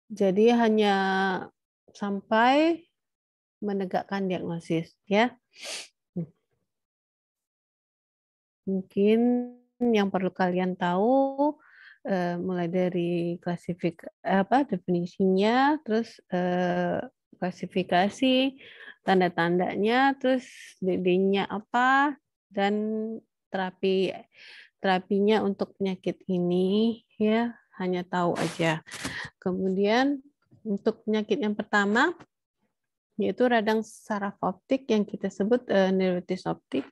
Jadi hanya sampai menegakkan diagnosis, ya. Mungkin yang perlu kalian tahu mulai dari definisinya, terus klasifikasi, tanda-tandanya, terus DD-nya apa, dan terapinya untuk penyakit ini, ya, hanya tahu aja. Kemudian untuk penyakit yang pertama yaitu radang saraf optik yang kita sebut neuritis optik,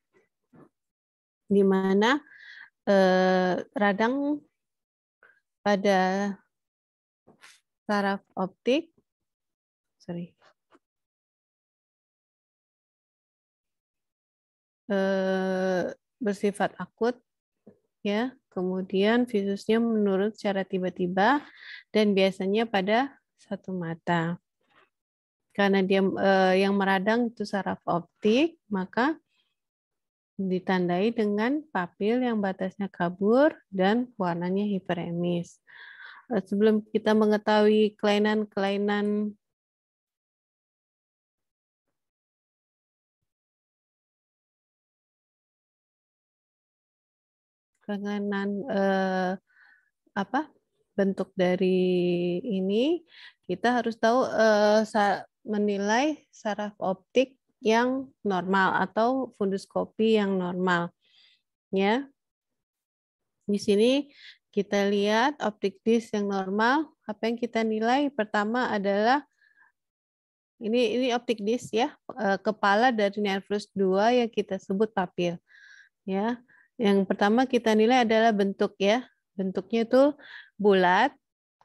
di mana radang pada saraf optik bersifat akut, ya. Kemudian visusnya menurun secara tiba-tiba dan biasanya pada satu mata. Karena dia yang meradang itu saraf optik, maka ditandai dengan papil yang batasnya kabur dan warnanya hiperemis. Sebelum kita mengetahui kelainan-kelainan bentuk dari ini, kita harus tahu menilai saraf optik yang normal atau funduskopi yang normal, ya. Di sini kita lihat optik disc yang normal. Apa yang kita nilai? Pertama adalah ini optik disc, ya, kepala dari nervus 2 yang kita sebut papil, ya. Yang pertama kita nilai adalah bentuk, ya. Bentuknya itu bulat,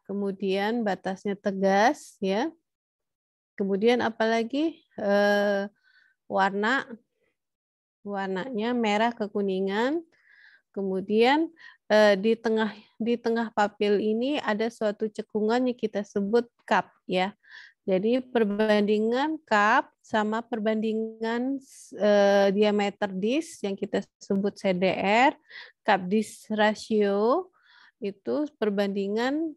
kemudian batasnya tegas, ya. Kemudian apalagi warnanya merah kekuningan. Kemudian di tengah papil ini ada suatu cekungan yang kita sebut cup, ya. Jadi perbandingan cup sama perbandingan diameter disc yang kita sebut CDR, cup disc ratio, itu perbandingannya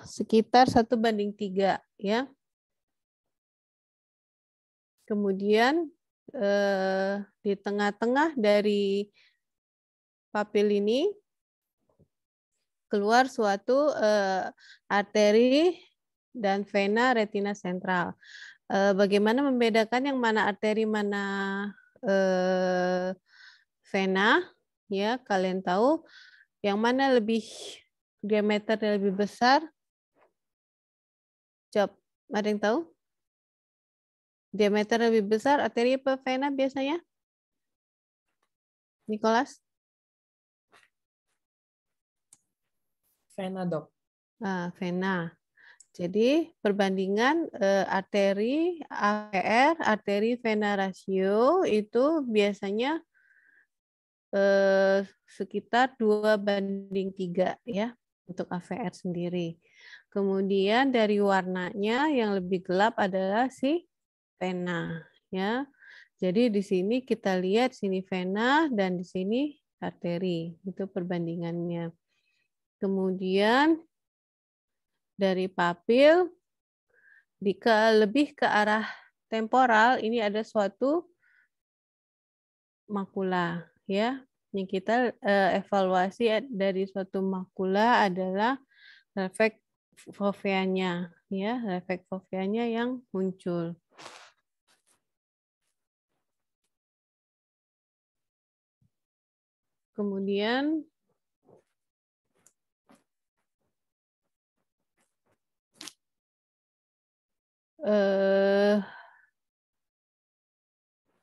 sekitar 1:3, ya. Kemudian di tengah-tengah dari papil ini keluar suatu arteri dan vena retina sentral. Bagaimana membedakan yang mana arteri, mana vena? Ya, kalian tahu yang mana diameternya lebih besar? Jawab. Ada yang tahu? Diameter lebih besar, arteri apa vena biasanya? Nicholas? Vena, dok. Vena. Jadi perbandingan arteri AVR, arteri vena rasio itu biasanya sekitar 2:3, ya, untuk AVR sendiri. Kemudian dari warnanya yang lebih gelap adalah si vena, ya. Jadi di sini kita lihat sini vena dan di sini arteri, itu perbandingannya. Kemudian dari papil lebih ke arah temporal, ini ada suatu makula, ya. Yang kita evaluasi dari suatu makula adalah refleks foveanya, ya, refleks foveanya yang muncul. Kemudian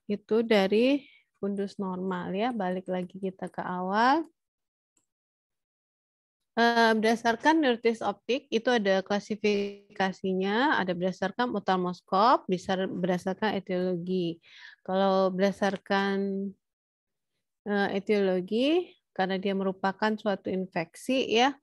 itu dari fundus normal, ya. Balik lagi kita ke awal. Berdasarkan neuritis optik itu ada klasifikasinya, ada berdasarkan oftalmoskop, bisa berdasarkan etiologi. Kalau berdasarkan etiologi, karena dia merupakan suatu infeksi, ya,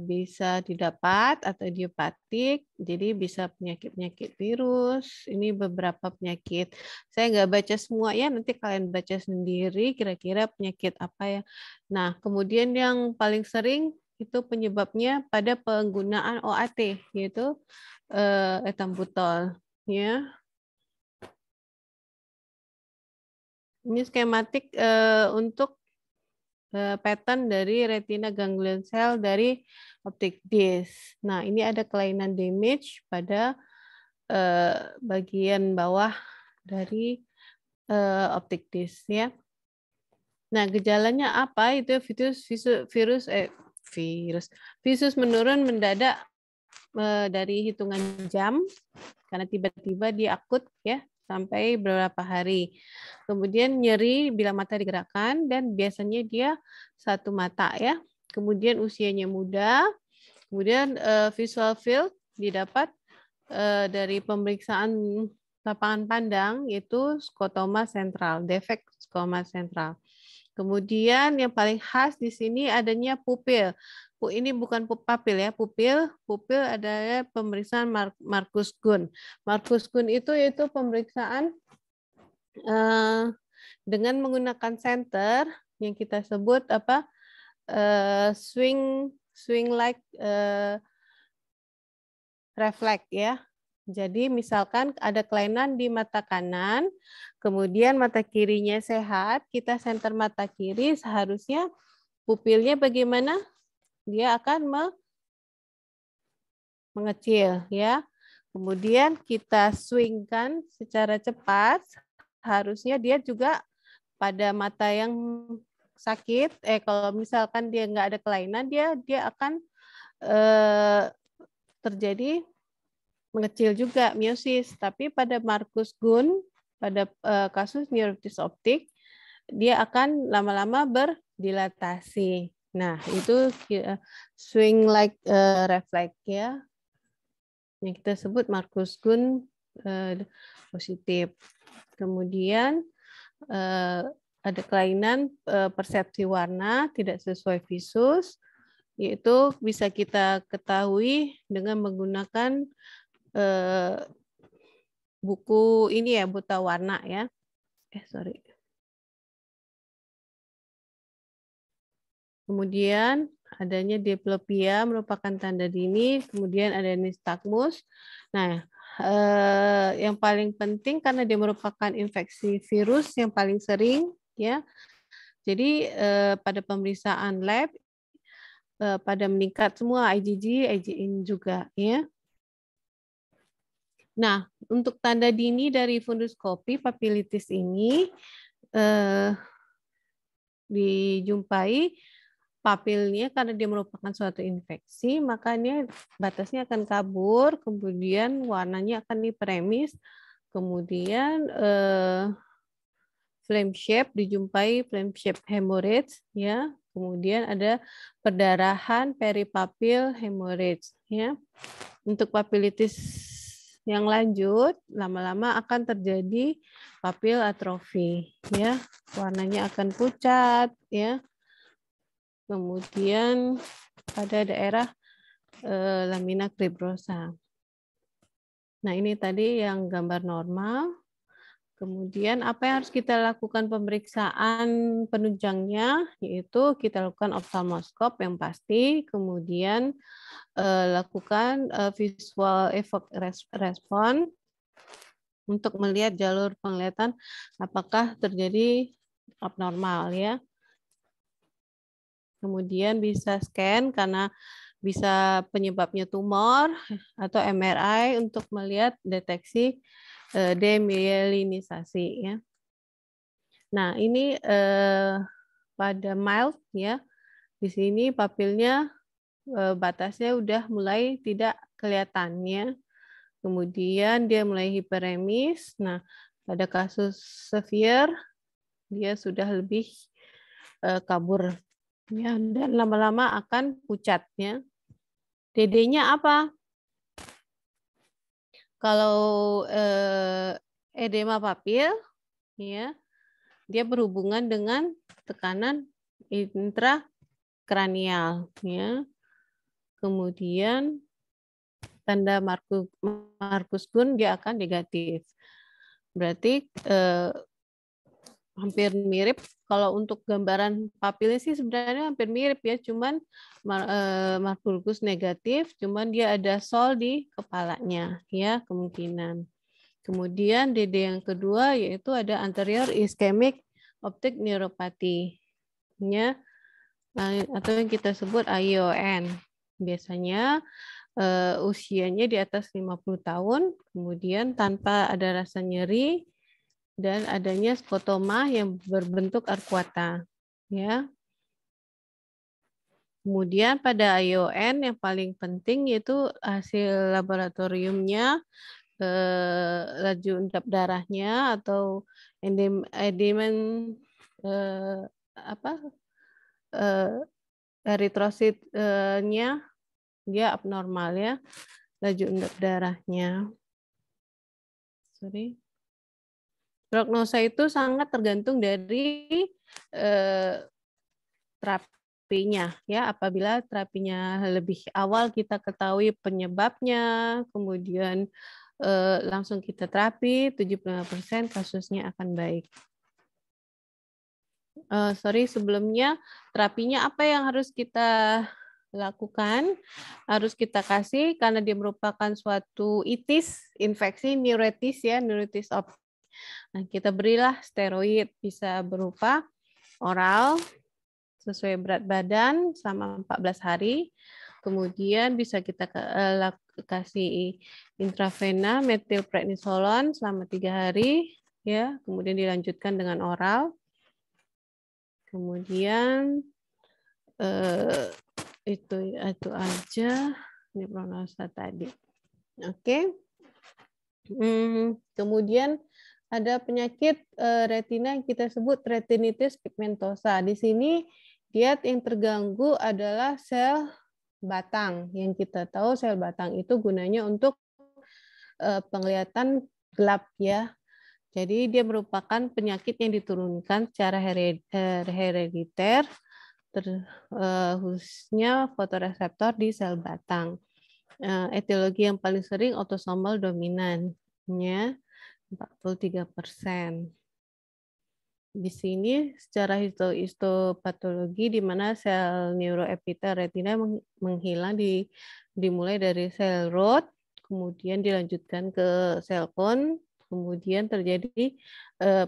bisa didapat atau idiopatik, jadi bisa penyakit-penyakit virus. Ini beberapa penyakit. Saya nggak baca semua ya, nanti kalian baca sendiri kira-kira penyakit apa ya. Nah, kemudian yang paling sering itu penyebabnya pada penggunaan OAT, yaitu etambutol. Ya, ini skematik untuk pattern dari retina ganglion cell dari optic disc. Nah, ini ada kelainan damage pada bagian bawah dari optic disc ya. Nah, gejalanya apa? Itu visus menurun mendadak dari hitungan jam karena tiba-tiba dia akut ya sampai beberapa hari. Kemudian nyeri bila mata digerakkan dan biasanya dia satu mata ya. Kemudian usianya muda. Kemudian visual field didapat dari pemeriksaan lapangan pandang yaitu skotoma sentral, defek skotoma sentral. Kemudian yang paling khas di sini adanya pupil. Ini bukan papil ya, pupil. Pupil adalah pemeriksaan Marcus Gunn. Marcus Gunn itu yaitu pemeriksaan dengan menggunakan center yang kita sebut apa swing like reflect ya. Jadi misalkan ada kelainan di mata kanan, kemudian mata kirinya sehat, kita center mata kiri seharusnya pupilnya bagaimana? Dia akan mengecil ya. Kemudian kita swingkan secara cepat, harusnya dia juga pada mata yang sakit, kalau misalkan dia nggak ada kelainan, dia akan terjadi mengecil juga miosis. Tapi pada Marcus Gunn, pada kasus neuritis optik, dia akan lama-lama berdilatasi. Nah, itu swing like reflex ya, yang kita sebut Marcus Gunn positif. Kemudian ada kelainan persepsi warna tidak sesuai visus, yaitu bisa kita ketahui dengan menggunakan buku ini ya, buta warna ya. Sorry. Kemudian adanya diplopia merupakan tanda dini, kemudian ada nystagmus. Nah, yang paling penting karena dia merupakan infeksi virus yang paling sering ya. Jadi pada pemeriksaan lab pada meningkat semua IgG, IgM juga ya. Nah, untuk tanda dini dari funduskopi papilitis ini dijumpai papilnya karena dia merupakan suatu infeksi, makanya batasnya akan kabur, kemudian warnanya akan hiperemis, kemudian flame shape dijumpai flame shape hemorrhage ya, kemudian ada perdarahan peripapil hemorrhage ya. Untuk papilitis yang lanjut lama-lama akan terjadi papil atrofi ya, warnanya akan pucat ya. Kemudian pada daerah lamina cribrosa. Nah, ini tadi yang gambar normal. Kemudian apa yang harus kita lakukan pemeriksaan penunjangnya, yaitu kita lakukan ophthalmoskop yang pasti, kemudian lakukan visual evok respon untuk melihat jalur penglihatan apakah terjadi abnormal ya. Kemudian bisa scan karena bisa penyebabnya tumor atau MRI untuk melihat deteksi demyelinisasi ya. Nah, ini pada mild ya. Di sini papilnya batasnya udah mulai tidak kelihatannya. Kemudian dia mulai hiperemis. Nah, pada kasus severe dia sudah lebih kabur ya, dan lama-lama akan pucat ya. DD-nya apa? Kalau edema papil ya, dia berhubungan dengan tekanan intrakranial ya. kemudian tanda Marcus Gunn dia akan negatif. Berarti hampir mirip. Kalau untuk gambaran papilnya sih sebenarnya hampir mirip ya, cuman Marcus negatif, cuman dia ada sol di kepalanya ya kemungkinan. Kemudian DD yang kedua yaitu ada anterior ischemic optic neuropathy ya, atau yang kita sebut ION. Biasanya usianya di atas 50 tahun, kemudian tanpa ada rasa nyeri dan adanya skotoma yang berbentuk arkuata ya. Kemudian pada ION yang paling penting yaitu hasil laboratoriumnya, laju endap darahnya atau endemen eritrositnya dia abnormal ya, laju endap darahnya. Prognosa itu sangat tergantung dari terapinya ya. Apabila terapinya lebih awal kita ketahui penyebabnya, kemudian langsung kita terapi, 75% kasusnya akan baik. Sebelumnya terapinya apa yang harus kita lakukan? Harus kita kasih karena dia merupakan suatu itis, infeksi neuritis ya, neuritis of. Nah, kita berilah steroid, bisa berupa oral sesuai berat badan selama 14 hari. Kemudian bisa kita kasih intravena metilprednisolon selama 3 hari ya, kemudian dilanjutkan dengan oral. Kemudian itu aja ini prognosa tadi. Oke. Kemudian ada penyakit retina yang kita sebut retinitis pigmentosa. Di sini dia yang terganggu adalah sel batang. Yang kita tahu sel batang itu gunanya untuk penglihatan gelap ya. Jadi dia merupakan penyakit yang diturunkan secara herediter, khususnya fotoreseptor di sel batang. Etiologi yang paling sering autosomal dominan, ya 43%. Di sini secara histopatologi di mana sel neuroepitel retina menghilang dimulai dari sel rod, kemudian dilanjutkan ke sel kon, kemudian terjadi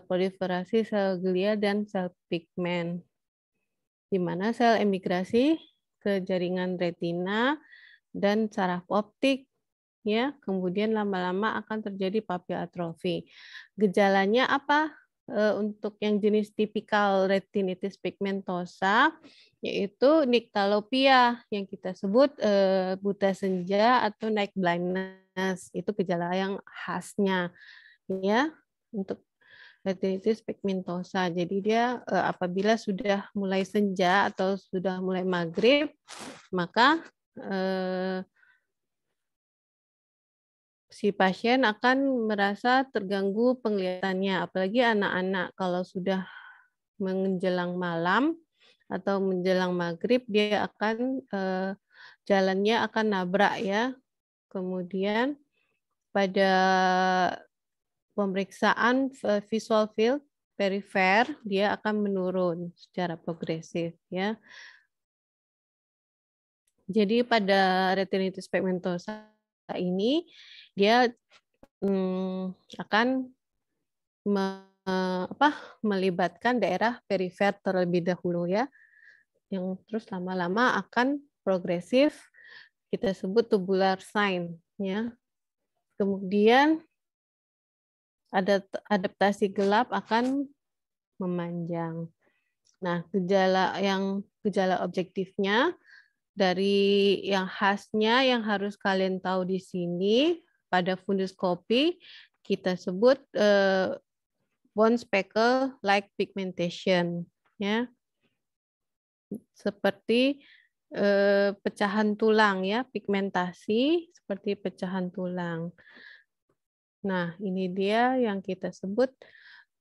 proliferasi sel glia dan sel pigmen, di mana sel emigrasi ke jaringan retina dan saraf optik ya, kemudian lama-lama akan terjadi papil atrofi. Gejalanya apa? Untuk yang jenis tipikal retinitis pigmentosa yaitu nyctalopia yang kita sebut buta senja atau night blindness. Itu gejala yang khasnya ya untuk retinitis pigmentosa. Jadi dia apabila sudah mulai senja atau sudah mulai maghrib, maka si pasien akan merasa terganggu penglihatannya, apalagi anak-anak kalau sudah menjelang malam atau menjelang maghrib dia akan jalannya akan nabrak ya. Kemudian pada pemeriksaan visual field perifer dia akan menurun secara progresif ya. Jadi pada retinitis pigmentosa ini dia akan melibatkan daerah perifer terlebih dahulu ya, yang terus lama-lama akan progresif, kita sebut tubular sign ya. Kemudian adaptasi gelap akan memanjang. Nah, gejala objektifnya dari yang khasnya yang harus kalian tahu di sini pada funduskopi kita sebut bone speckle like pigmentation ya. Seperti pecahan tulang ya, pigmentasi seperti pecahan tulang. Nah, ini dia yang kita sebut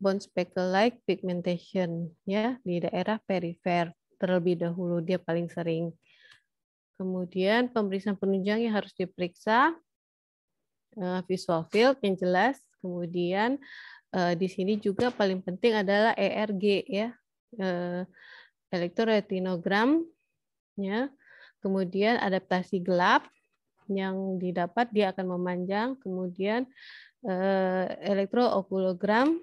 bone speckle like pigmentation ya, di daerah perifer terlebih dahulu dia paling sering. Kemudian pemeriksaan penunjang yang harus diperiksa, visual field yang jelas. Kemudian di sini juga paling penting adalah ERG ya, elektroretinogram ya. Kemudian adaptasi gelap yang didapat dia akan memanjang. Kemudian elektrookulogram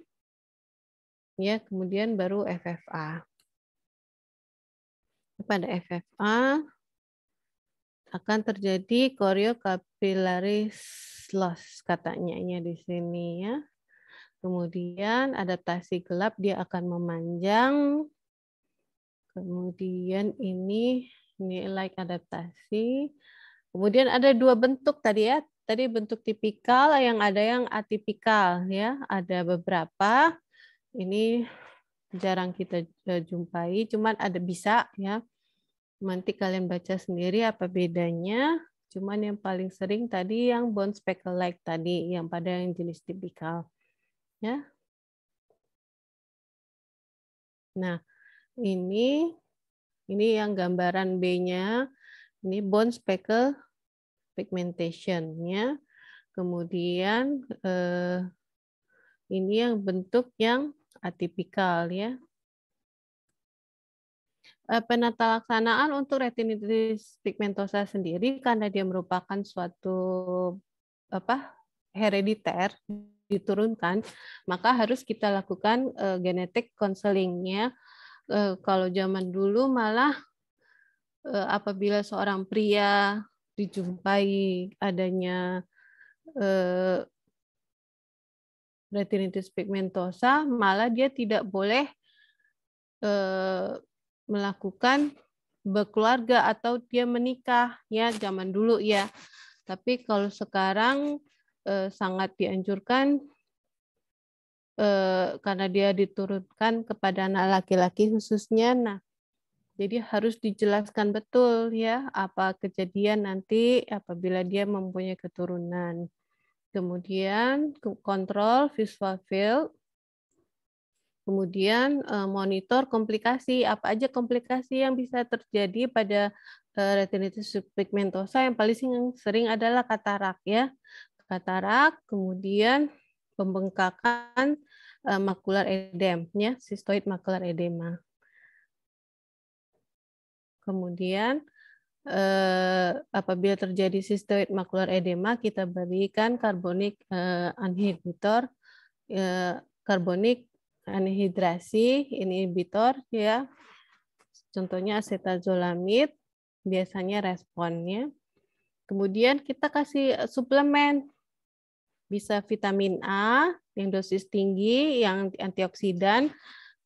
ya, kemudian baru FFA. Pada FFA akan terjadi choriocapillaris loss katanya di sini ya. Kemudian adaptasi gelap dia akan memanjang. Kemudian ini like adaptasi. Kemudian ada dua bentuk tadi ya. Tadi bentuk tipikal, yang ada yang atipikal ya. Ada beberapa. Ini jarang kita jumpai, cuman ada bisa ya. Nanti kalian baca sendiri apa bedanya. Cuman yang paling sering tadi yang bone speckle like tadi, yang pada yang jenis tipikal. Ya. Nah, ini yang gambaran B-nya. Ini bone speckle pigmentation-nya. Kemudian ini yang bentuk yang atipikal ya. Penata laksanaan untuk retinitis pigmentosa sendiri karena dia merupakan suatu herediter diturunkan, maka harus kita lakukan genetik counseling-nya. Kalau zaman dulu malah apabila seorang pria dijumpai adanya retinitis pigmentosa, malah dia tidak boleh melakukan berkeluarga atau dia menikah ya, zaman dulu ya. Tapi kalau sekarang sangat dianjurkan karena dia diturunkan kepada anak laki-laki khususnya. Nah, jadi harus dijelaskan betul ya apa kejadian nanti apabila dia mempunyai keturunan. Kemudian kontrol visual field. Kemudian monitor komplikasi, apa aja komplikasi yang bisa terjadi pada retinitis pigmentosa. Yang paling sering adalah katarak ya. Katarak, kemudian pembengkakan makular edem ya, sistoid makular edema. Kemudian apabila terjadi sistoid makular edema, kita berikan karbonik inhibitor, karbonik anhidrasi inhibitor ya. Contohnya acetazolamid, biasanya responnya. Kemudian kita kasih suplemen, bisa vitamin A yang dosis tinggi, yang antioksidan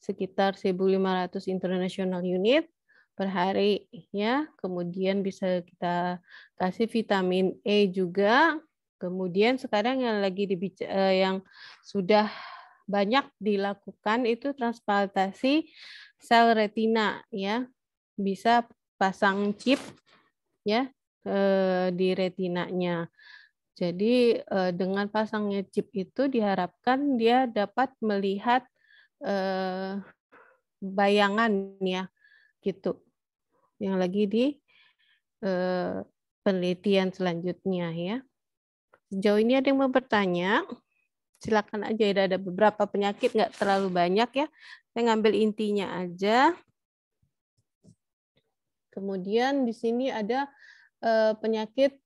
sekitar 1.500 international unit per hari ya. Kemudian bisa kita kasih vitamin E juga. Kemudian sekarang yang lagi yang sudah banyak dilakukan itu transplantasi sel retina ya. Bisa pasang chip ya di retinanya. Jadi dengan pasangnya chip itu diharapkan dia dapat melihat bayangan ya gitu. Yang lagi di penelitian selanjutnya ya. Sejauh ini ada yang mau bertanya? Silakan aja, ada beberapa penyakit nggak terlalu banyak ya. Saya ngambil intinya aja. Kemudian di sini ada penyakit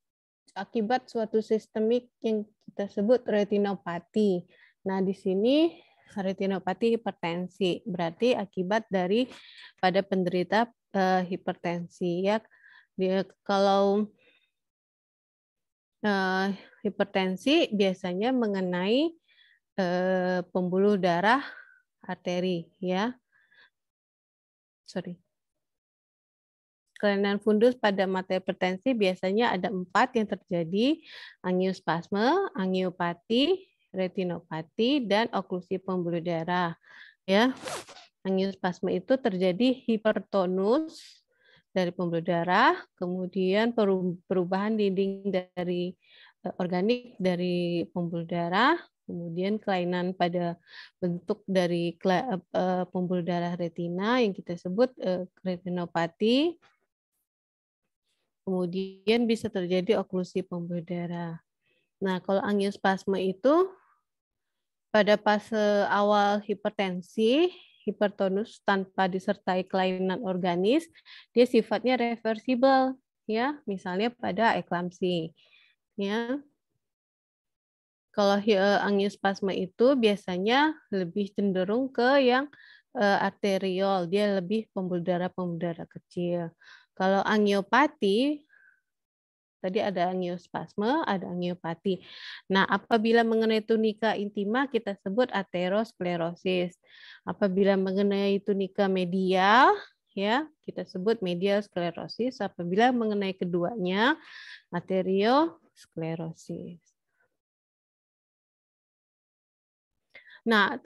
akibat suatu sistemik yang kita sebut retinopati. Nah, di sini retinopati hipertensi berarti akibat dari pada penderita hipertensi ya. Kalau hipertensi biasanya mengenai pembuluh darah arteri ya. Kelainan fundus pada mata hipertensi biasanya ada 4 yang terjadi, angiospasme, angiopati, retinopati, dan oklusi pembuluh darah. Ya, angiospasme itu terjadi hipertonus dari pembuluh darah, kemudian perubahan dinding dari organik dari pembuluh darah, kemudian kelainan pada bentuk dari pembuluh darah retina yang kita sebut retinopati. Kemudian bisa terjadi oklusi pembuluh darah. Nah, kalau angiospasme itu pada fase awal hipertensi, hipertonus tanpa disertai kelainan organis, dia sifatnya reversibel, ya, misalnya pada eklamsi, ya. Kalau angiospasme itu biasanya lebih cenderung ke yang arteriol, dia lebih pembuluh darah kecil. Kalau angiopati, tadi ada angiospasme, ada angiopati. Nah, apabila mengenai tunika intima kita sebut aterosklerosis. Apabila mengenai tunika medial, ya kita sebut medial sklerosis. Apabila mengenai keduanya, arteriosklerosis. Nah,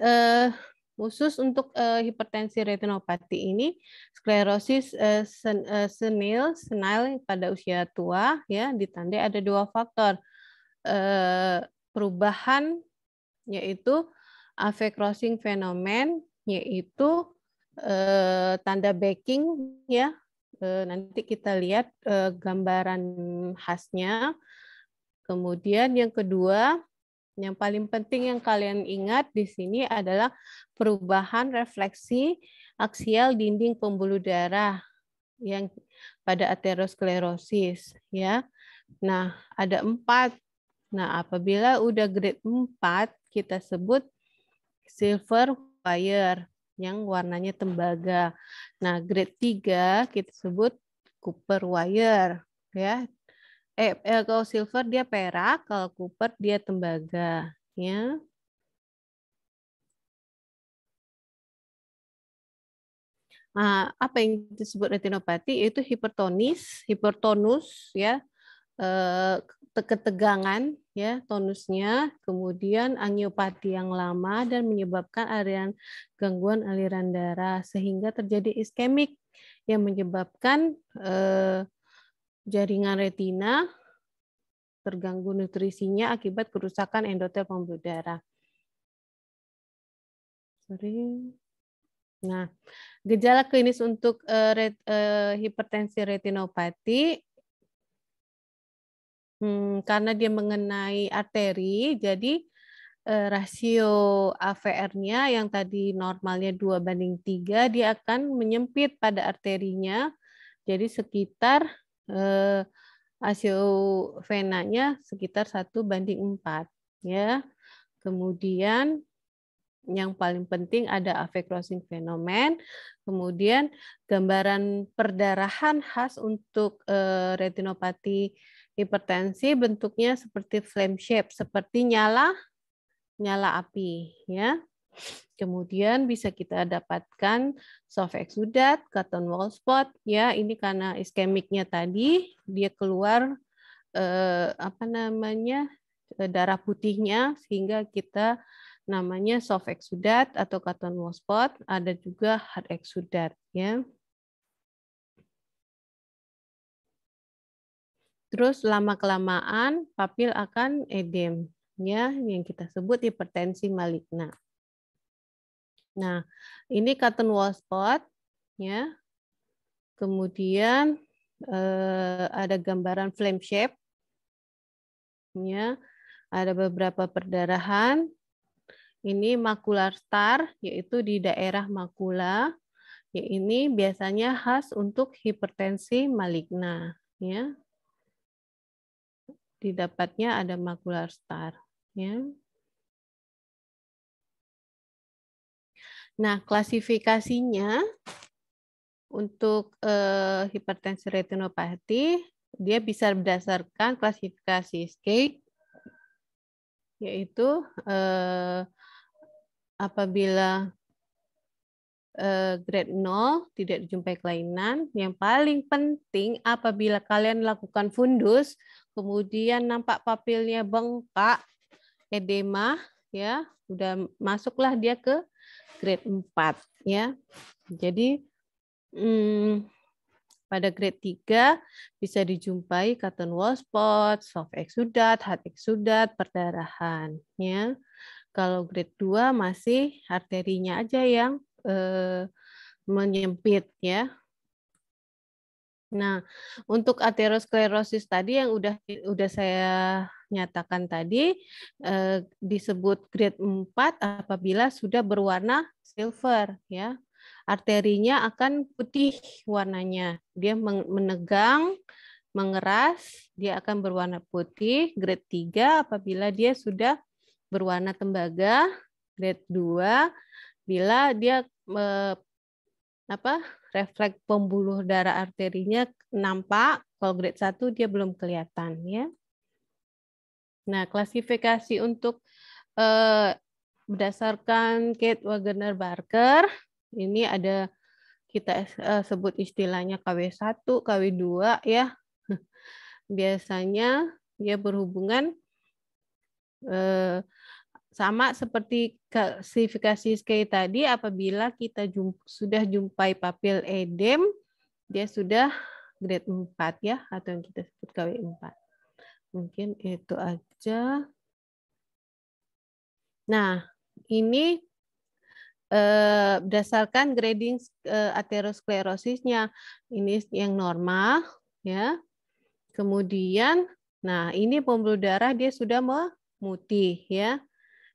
khusus untuk hipertensi retinopati ini, sklerosis senil pada usia tua, ya ditandai ada 2 faktor perubahan, yaitu avekrossing fenomen, yaitu tanda backing, ya. Nanti kita lihat gambaran khasnya. Kemudian yang kedua, yang paling penting yang kalian ingat di sini adalah perubahan refleksi aksial dinding pembuluh darah yang pada aterosklerosis, ya. Nah, ada 4. Nah, apabila udah grade 4, kita sebut silver wire yang warnanya tembaga. Nah, grade 3 kita sebut copper wire, ya. Kalau silver dia perak, kalau copper dia tembaga, ya. Nah, apa yang disebut retinopati itu hipertonus, ya, ketegangan, ya, tonusnya, kemudian angiopati yang lama dan menyebabkan gangguan aliran darah sehingga terjadi iskemik yang menyebabkan jaringan retina terganggu nutrisinya akibat kerusakan endotel pembuluh darah. Nah, gejala klinis untuk hipertensi retinopati, karena dia mengenai arteri, jadi rasio AVR-nya yang tadi normalnya 2:3, dia akan menyempit pada arterinya, jadi sekitar rasio venanya sekitar 1:4, ya. Kemudian yang paling penting ada avekrossing fenomen, kemudian gambaran perdarahan khas untuk retinopati hipertensi bentuknya seperti flame shape, seperti nyala api, ya. Kemudian bisa kita dapatkan soft exudat, cotton wall spot, ya. Ini karena iskemiknya tadi dia keluar darah putihnya sehingga kita namanya soft exudat atau cotton wall spot, ada juga hard exudat, ya. Terus lama-kelamaan papil akan edem, ya, yang kita sebut hipertensi maligna. Nah, ini cotton wall spot, ya. Kemudian ada gambaran flame shape, ya. Ada beberapa perdarahan. Ini makular star, yaitu di daerah makula. Ya, ini biasanya khas untuk hipertensi maligna, ya. Didapatnya ada makular star, ya. Nah, klasifikasinya untuk hipertensi retinopati, dia bisa berdasarkan klasifikasi Skate, yaitu apabila grade 0 tidak dijumpai kelainan. Yang paling penting apabila kalian lakukan fundus, kemudian nampak papilnya bengkak, edema, ya, udah masuklah dia ke grade 4, ya. Jadi pada grade 3 bisa dijumpai cotton wall spot, soft exudat, hard exudat, perdarahan, ya. Kalau grade 2 masih arterinya aja yang menyempit, ya. Nah, untuk aterosklerosis tadi yang udah saya nyatakan tadi disebut grade 4 apabila sudah berwarna silver ya. Arterinya akan putih warnanya. Dia menegang, mengeras, dia akan berwarna putih. Grade 3 apabila dia sudah berwarna tembaga. Grade 2 bila dia refleks pembuluh darah arterinya nampak, kalau grade 1 dia belum kelihatan ya. Nah, klasifikasi untuk berdasarkan Kate Wagener Barker ini ada kita sebut istilahnya KW1, KW2 ya. Biasanya dia berhubungan sama seperti klasifikasi SKI tadi, apabila kita sudah jumpai papil edem, dia sudah grade 4 ya, atau yang kita sebut KW4. Mungkin itu aja. Nah, ini berdasarkan grading aterosklerosisnya. Ini yang normal ya. Kemudian, nah ini pembuluh darah dia sudah memutih ya.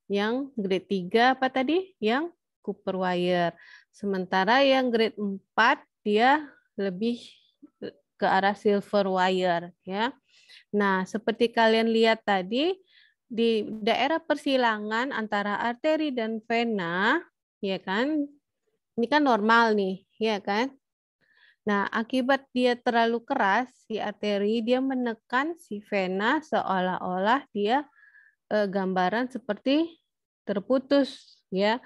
Yang grade 3 apa tadi? Yang Cooper wire. Sementara yang grade 4 dia lebih ke arah silver wire ya. Nah, seperti kalian lihat tadi di daerah persilangan antara arteri dan vena ya kan? Ini kan normal nih, ya kan? Nah, akibat dia terlalu keras si arteri, dia menekan si vena seolah-olah dia gambaran seperti terputus ya.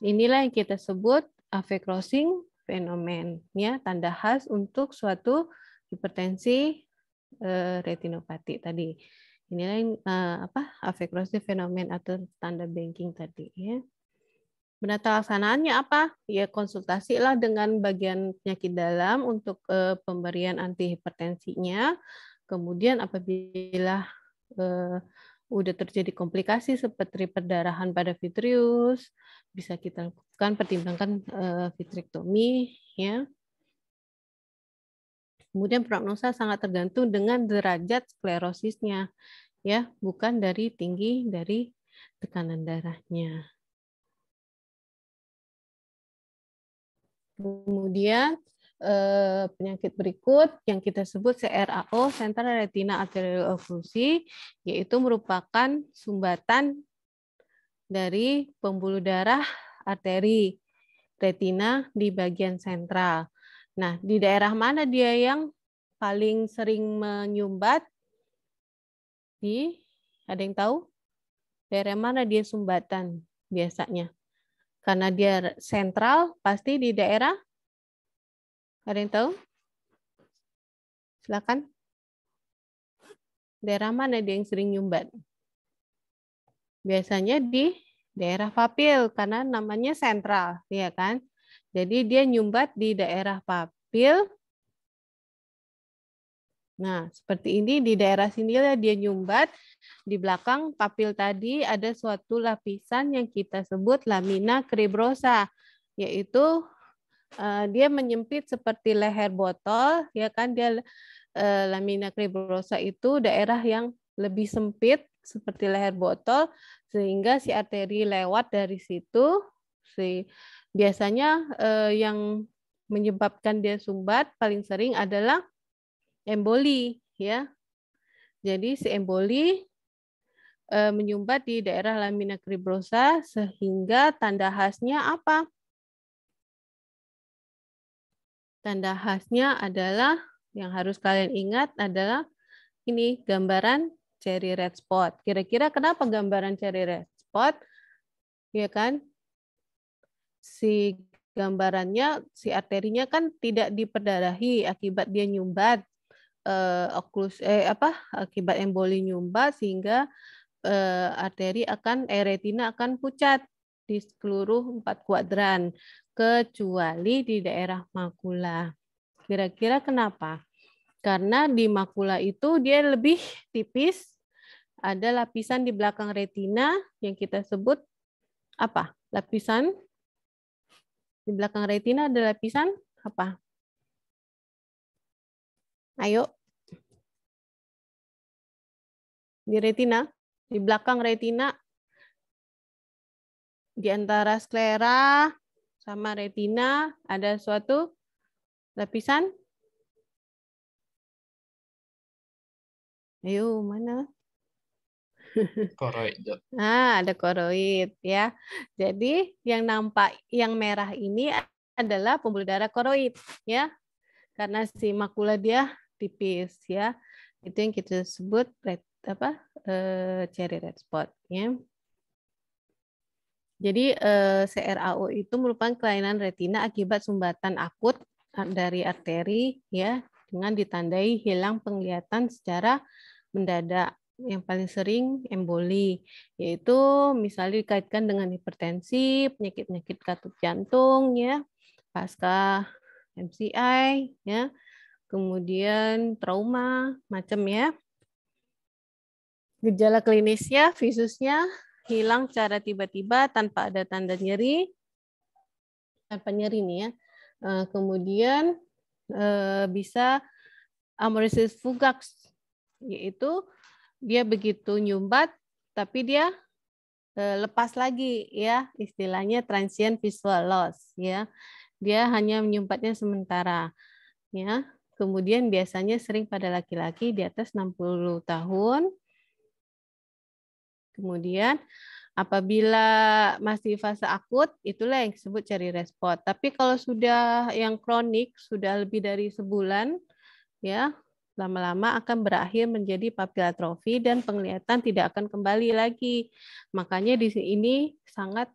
Inilah yang kita sebut avecrossing phenomenon ya, tanda khas untuk suatu hipertensi retinopati tadi. Inilah yang avecrossing phenomenon atau tanda banking tadi ya. Penata laksanaannya apa? Ya konsultasilah dengan bagian penyakit dalam untuk pemberian antihipertensinya. Kemudian apabila udah terjadi komplikasi seperti perdarahan pada vitreous, bisa kita lakukan pertimbangkan vitrektomi ya. Kemudian prognosa sangat tergantung dengan derajat sklerosisnya ya, bukan dari tinggi dari tekanan darahnya. Kemudian penyakit berikut yang kita sebut CRAO, Central Retina Arterial Occlusi, yaitu merupakan sumbatan dari pembuluh darah arteri retina di bagian sentral. Nah, di daerah mana dia yang paling sering menyumbat? Ada yang tahu? Daerah mana dia sumbatan biasanya? Karena dia sentral, pasti di daerah. Ada yang tahu? Silakan. Daerah mana dia yang sering nyumbat? Biasanya di daerah papil karena namanya sentral, ya kan? Jadi dia nyumbat di daerah papil. Nah, seperti ini di daerah sinilah dia nyumbat. Di belakang papil tadi ada suatu lapisan yang kita sebut lamina cribrosa, yaitu dia menyempit seperti leher botol, ya kan? Dia lamina cribrosa itu daerah yang lebih sempit seperti leher botol, sehingga si arteri lewat dari situ. Biasanya yang menyebabkan dia sumbat paling sering adalah emboli, ya. Jadi si emboli menyumbat di daerah lamina cribrosa, sehingga tanda khasnya apa? Tanda khasnya adalah yang harus kalian ingat adalah ini gambaran cherry red spot. Kira-kira kenapa gambaran cherry red spot? Ya kan? Si gambarannya, si arterinya kan tidak diperdarahi akibat dia nyumbat akibat emboli nyumbat, sehingga retina akan pucat di seluruh 4 kuadran, kecuali di daerah makula. Kira-kira kenapa? Karena di makula itu dia lebih tipis, ada lapisan di belakang retina yang kita sebut apa? Lapisan di belakang retina ada lapisan apa? Ayo. Di retina, di belakang retina, di antara sklera sama retina ada suatu lapisan. Ayo, mana? Koroid. Nah, ada koroid ya. Jadi yang nampak yang merah ini adalah pembuluh darah koroid ya. Karena si makula dia tipis ya. Itu yang kita sebut cherry red spot ya. Jadi CRAO itu merupakan kelainan retina akibat sumbatan akut dari arteri ya dengan ditandai hilang penglihatan secara mendadak. Yang paling sering emboli, yaitu misalnya dikaitkan dengan hipertensi, penyakit-penyakit katup jantung ya, pasca MCI ya, kemudian trauma macam ya. Gejala klinisnya, visusnya hilang secara tiba-tiba tanpa ada tanda nyeri, tanpa nyeri nih ya. Kemudian bisa amoresis fugax, yaitu dia begitu nyumbat tapi dia lepas lagi ya, istilahnya transient visual loss ya. Dia hanya menyumbatnya sementara ya. Kemudian biasanya sering pada laki-laki di atas 60 tahun. Kemudian apabila masih fase akut, itulah yang disebut cherry red spot. Tapi kalau sudah yang kronik, sudah lebih dari sebulan, ya lama-lama akan berakhir menjadi papil atrofi dan penglihatan tidak akan kembali lagi. Makanya di sini sangat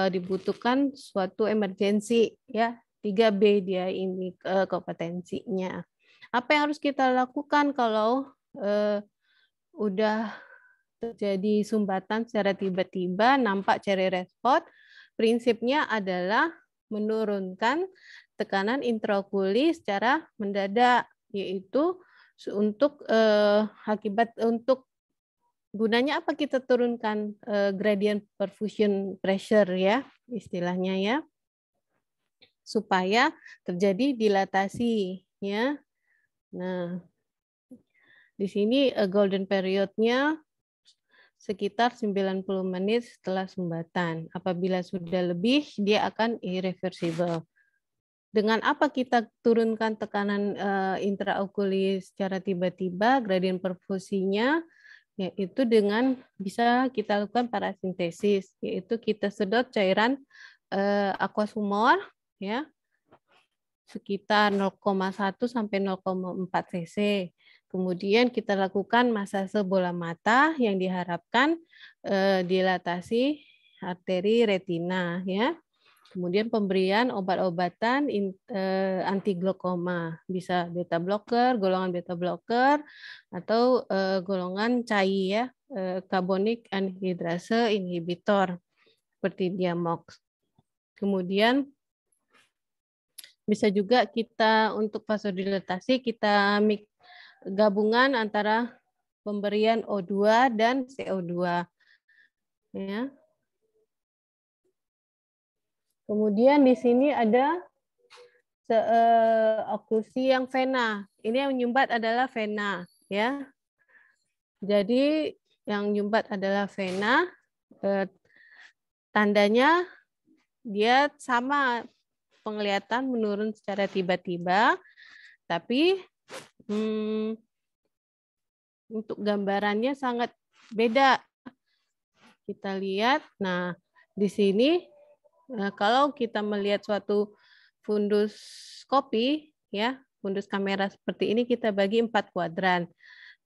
dibutuhkan suatu emergensi ya, 3B dia ini kompetensinya. Apa yang harus kita lakukan kalau udah terjadi sumbatan secara tiba-tiba nampak cherry red spot? Prinsipnya adalah menurunkan tekanan intraokulis secara mendadak, yaitu untuk untuk gunanya apa kita turunkan gradient perfusion pressure ya istilahnya ya, supaya terjadi dilatasi ya. Nah, di sini golden periodnya sekitar 90 menit setelah sumbatan. Apabila sudah lebih, dia akan irreversible. Dengan apa kita turunkan tekanan intraokulis secara tiba-tiba, gradien perfusinya, yaitu dengan bisa kita lakukan parasintesis, yaitu kita sedot cairan aqueous humor, ya, sekitar 0,1 sampai 0,4 cc. Kemudian kita lakukan masase bola mata yang diharapkan dilatasi arteri retina ya. Kemudian pemberian obat-obatan anti glaukoma, bisa beta blocker, golongan beta blocker atau golongan CAI ya, carbonic anhydrase inhibitor seperti Diamox. Kemudian bisa juga kita untuk vasodilatasi kita gabungan antara pemberian O2 dan CO2 ya. Kemudian di sini ada oklusi yang vena. Ini yang menyumbat adalah vena ya. Jadi yang menyumbat adalah vena, tandanya dia sama, penglihatan menurun secara tiba-tiba, tapi untuk gambarannya sangat beda. Kita lihat, nah di sini kalau kita melihat suatu fundus kopi, ya fundus kamera seperti ini kita bagi 4 kuadran.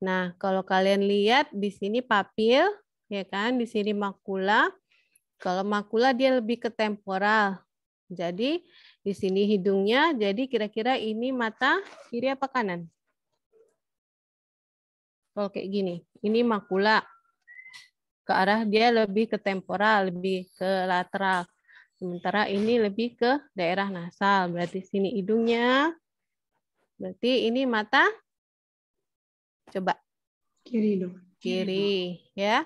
Nah kalau kalian lihat di sini papil, ya kan, di sini makula. Kalau makula dia lebih ke temporal. Jadi di sini hidungnya, jadi kira-kira ini mata kiri apa kanan? Kalau kayak gini, ini makula. Ke arah dia lebih ke temporal, lebih ke lateral. Sementara ini lebih ke daerah nasal. Berarti sini hidungnya. Berarti ini mata. Coba. Kiri dong. Kiri, ya.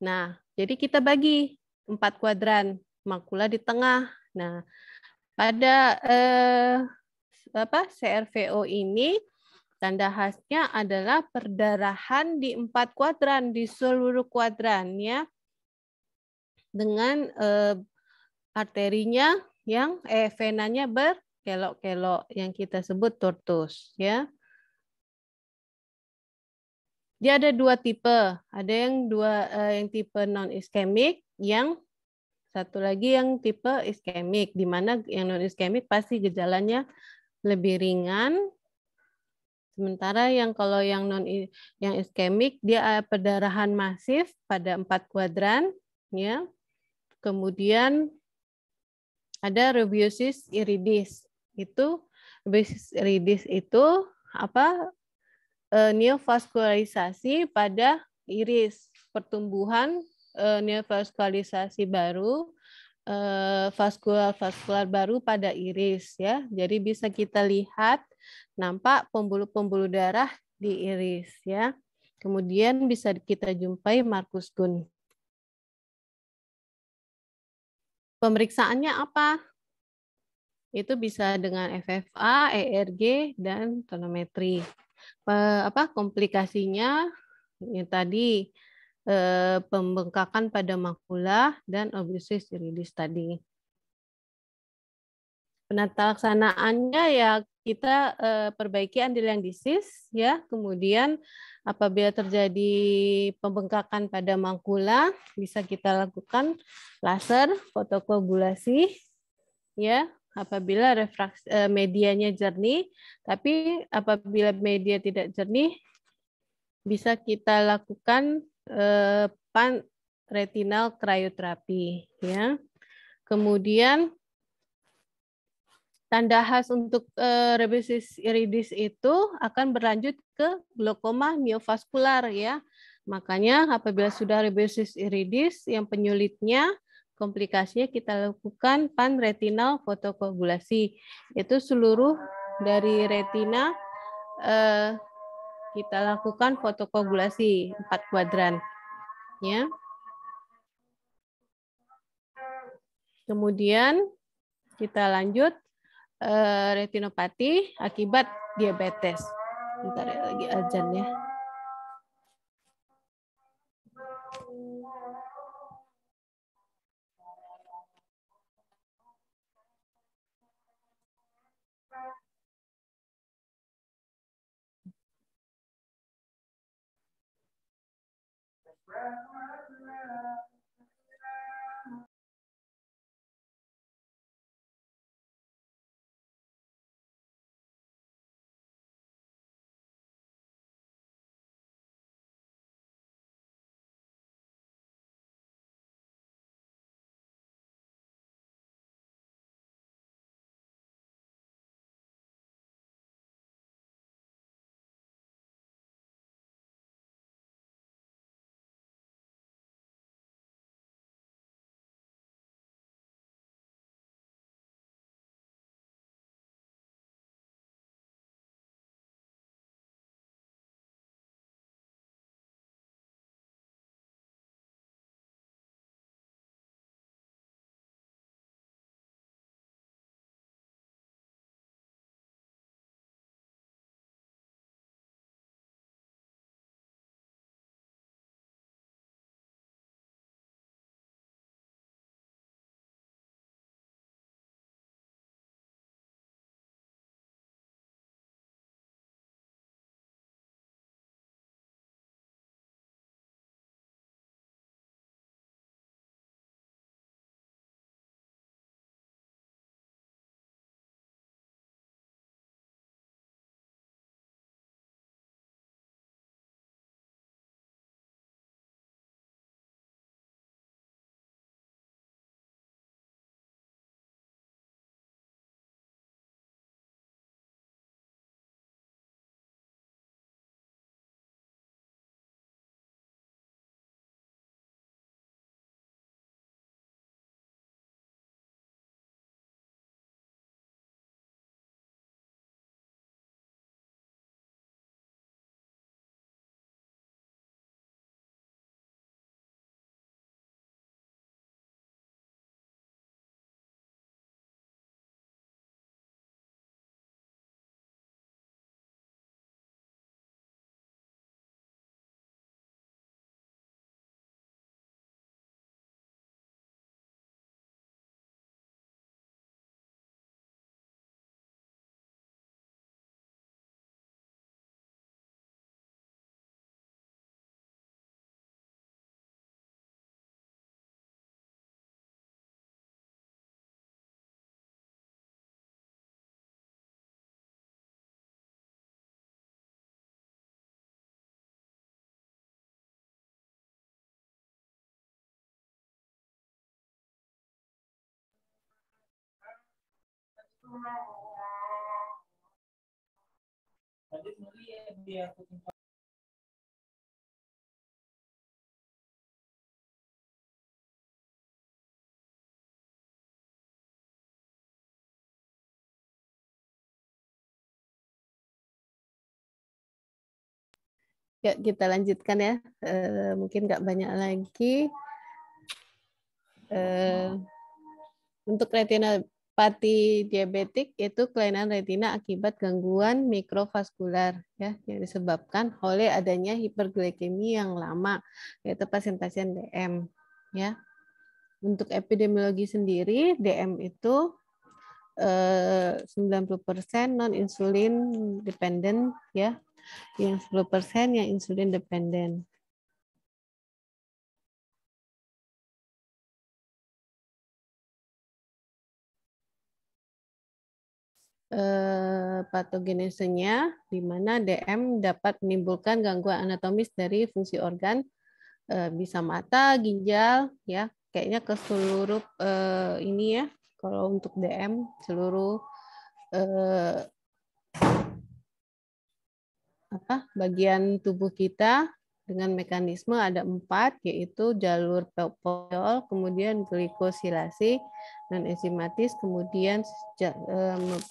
Nah, jadi kita bagi 4 kuadran. Makula di tengah. Nah, pada CRVO ini Tanda khasnya adalah perdarahan di 4 kuadran, di seluruh kuadran ya. Dengan arterinya yang venanya berkelok-kelok yang kita sebut tortus ya. Dia ada 2 tipe. Ada yang tipe non iskemik, yang satu lagi yang tipe iskemik, di mana yang non iskemik pasti gejalanya lebih ringan. Sementara kalau yang yang iskemik dia perdarahan masif pada 4 kuadran ya. Kemudian ada rubiosis iridis. Rubiosis iridis itu apa? Neovaskularisasi pada iris, pertumbuhan neovaskularisasi baru, vaskular baru pada iris ya. Jadi bisa kita lihat nampak pembuluh-pembuluh darah di iris ya. Kemudian bisa kita jumpai Marcus Gunn. Pemeriksaannya apa? Itu bisa dengan FFA, ERG, dan tonometri. Komplikasinya ini tadi pembengkakan pada makula dan obiosis iridis tadi. Penata laksanaannya ya kita perbaiki andil yang disis ya, kemudian apabila terjadi pembengkakan pada makula bisa kita lakukan laser fotokoagulasi ya apabila medianya jernih, tapi apabila media tidak jernih bisa kita lakukan pan retinal cryoterapi ya. Kemudian tanda khas untuk rubiosis iridis itu akan berlanjut ke glaukoma neovaskular ya. Makanya apabila sudah rubiosis iridis yang penyulitnya komplikasinya kita lakukan panretinal fotokoagulasi. Itu seluruh dari retina kita lakukan fotokoagulasi 4 kuadran ya. Kemudian kita lanjut retinopati akibat diabetes. Bentar ya, lagi azan ya. Ya, kita lanjutkan ya. Mungkin nggak banyak lagi. Untuk retinopati diabetik itu kelainan retina akibat gangguan mikrovaskular ya yang disebabkan oleh adanya hiperglikemi yang lama, yaitu pasien-pasien DM ya. Untuk epidemiologi sendiri, DM itu 90% non insulin dependent ya, yang 10% yang insulin dependent. Patogenesenya di mana DM dapat menimbulkan gangguan anatomis dari fungsi organ, bisa mata, ginjal ya, kayaknya ke seluruh ini ya. Kalau untuk DM seluruh bagian tubuh kita dengan mekanisme ada 4, yaitu jalur polyol, kemudian glikosilasi dan enzimatis, kemudian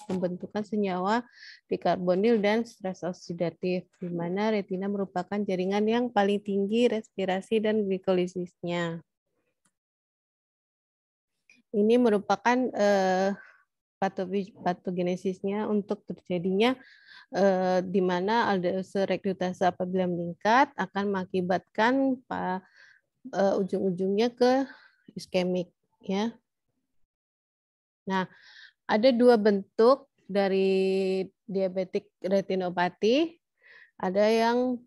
pembentukan senyawa bikarbonil dan stres oksidatif, di mana retina merupakan jaringan yang paling tinggi respirasi dan glikolisisnya. Ini merupakan patogenesisnya untuk terjadinya di mana aldose rekrutase apabila meningkat akan mengakibatkan ujung-ujungnya ke iskemik ya. Nah, ada 2 bentuk dari diabetik retinopati. Ada yang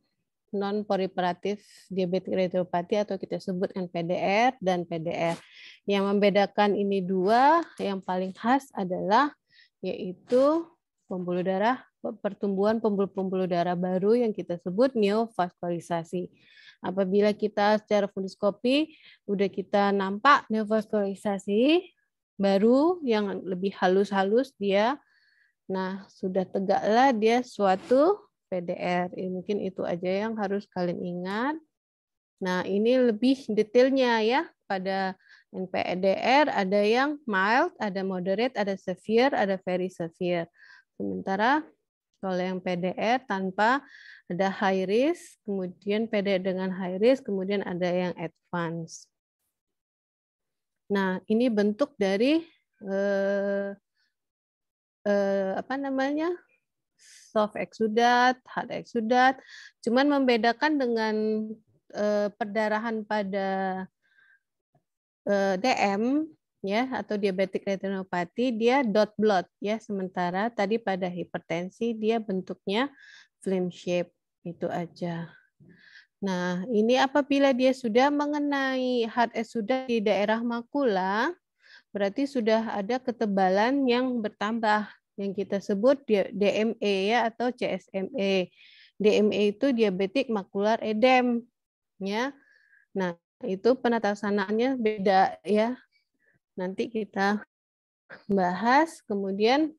non proliferatif diabetik retinopati atau kita sebut NPDR dan PDR. Yang membedakan ini 2 yang paling khas adalah yaitu pembuluh darah, pertumbuhan pembuluh darah baru yang kita sebut neovaskularisasi. Apabila kita secara funduskopi udah kita nampak neovaskularisasi baru yang lebih halus-halus dia, nah sudah tegaklah dia suatu PDR. Mungkin itu aja yang harus kalian ingat. Nah ini lebih detailnya ya, pada NPDR ada yang mild, ada moderate, ada severe, ada very severe. Sementara kalau yang PDR tanpa ada high risk, kemudian PDR dengan high risk, kemudian ada yang advance. Nah, ini bentuk dari soft eksudat, hard eksudat. Cuman membedakan dengan perdarahan pada DM ya atau diabetik retinopati dia dot blood ya, sementara tadi pada hipertensi dia bentuknya flame shape, itu aja. Nah, ini apabila dia sudah mengenai hard exudat di daerah makula, berarti sudah ada ketebalan yang bertambah yang kita sebut DME ya atau CSME. DME itu diabetik makular edem ya. Nah, itu penataksanaannya beda ya. Nanti kita bahas. Kemudian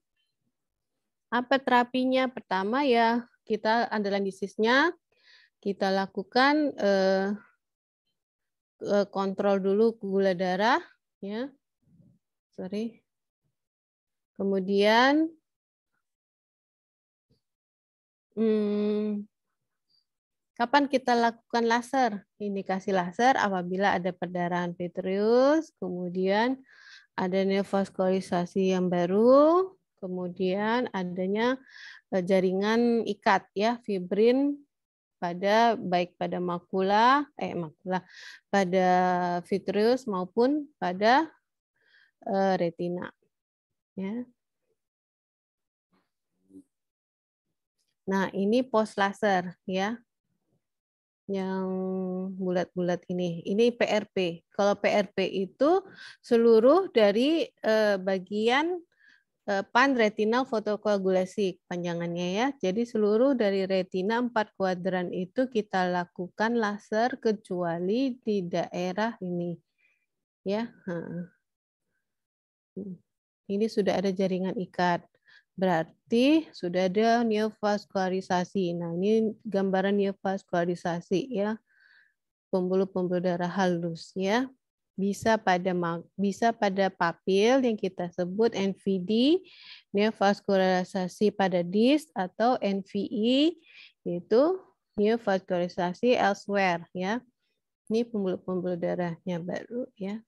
apa terapinya? Pertama ya kita analisisnya kita lakukan kontrol dulu gula darah ya. Sorry. Kemudian kapan kita lakukan laser? Indikasi laser apabila ada perdarahan vitreus, kemudian ada neovaskularisasi yang baru, kemudian adanya jaringan ikat ya, fibrin baik pada makula pada vitreus maupun pada retina ya. Nah, ini post laser ya. Yang bulat-bulat ini. Ini PRP. Kalau PRP itu seluruh dari bagian panretinal fotokoagulasi panjangannya ya. Jadi seluruh dari retina 4 kuadran itu kita lakukan laser kecuali di daerah ini. Ya. ini sudah ada jaringan ikat. Berarti sudah ada neovaskularisasi. Nah, ini gambaran neovaskularisasi ya. Pembuluh-pembuluh darah halus ya. Bisa pada papil yang kita sebut NVD, neovaskularisasi pada disk, atau NVE, yaitu neovaskularisasi elsewhere ya. Ini pembuluh-pembuluh darahnya baru ya.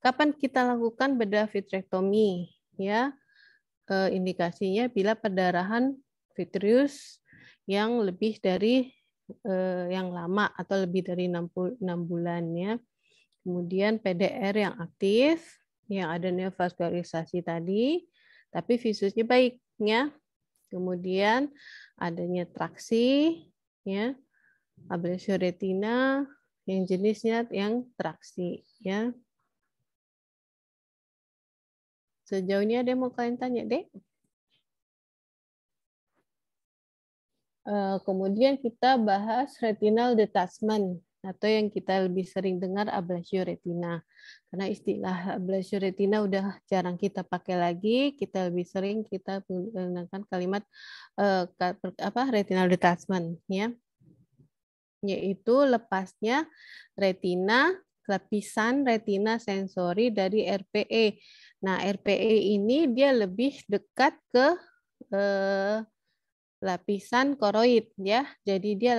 Kapan kita lakukan bedah vitrektomi ya? Indikasinya bila perdarahan vitreous yang lebih dari yang lama atau lebih dari 6 bulan ya. Kemudian PDR yang aktif, yang ada neovaskularisasi tadi, tapi visusnya baik ya. Kemudian adanya traksi ya, ablasio retina yang jenisnya yang traksi ya. Sejauh ini ada yang mau kalian tanya, Dek? Kemudian kita bahas retinal detachment atau yang kita lebih sering dengar ablasio retina. Karena istilah ablasio retina udah jarang kita pakai lagi, kita lebih sering kita menggunakan kalimat retinal detachment ya. Yaitu lepasnya retina, lapisan retina sensori dari RPE. Nah, RPE ini dia lebih dekat ke lapisan koroid ya. Jadi dia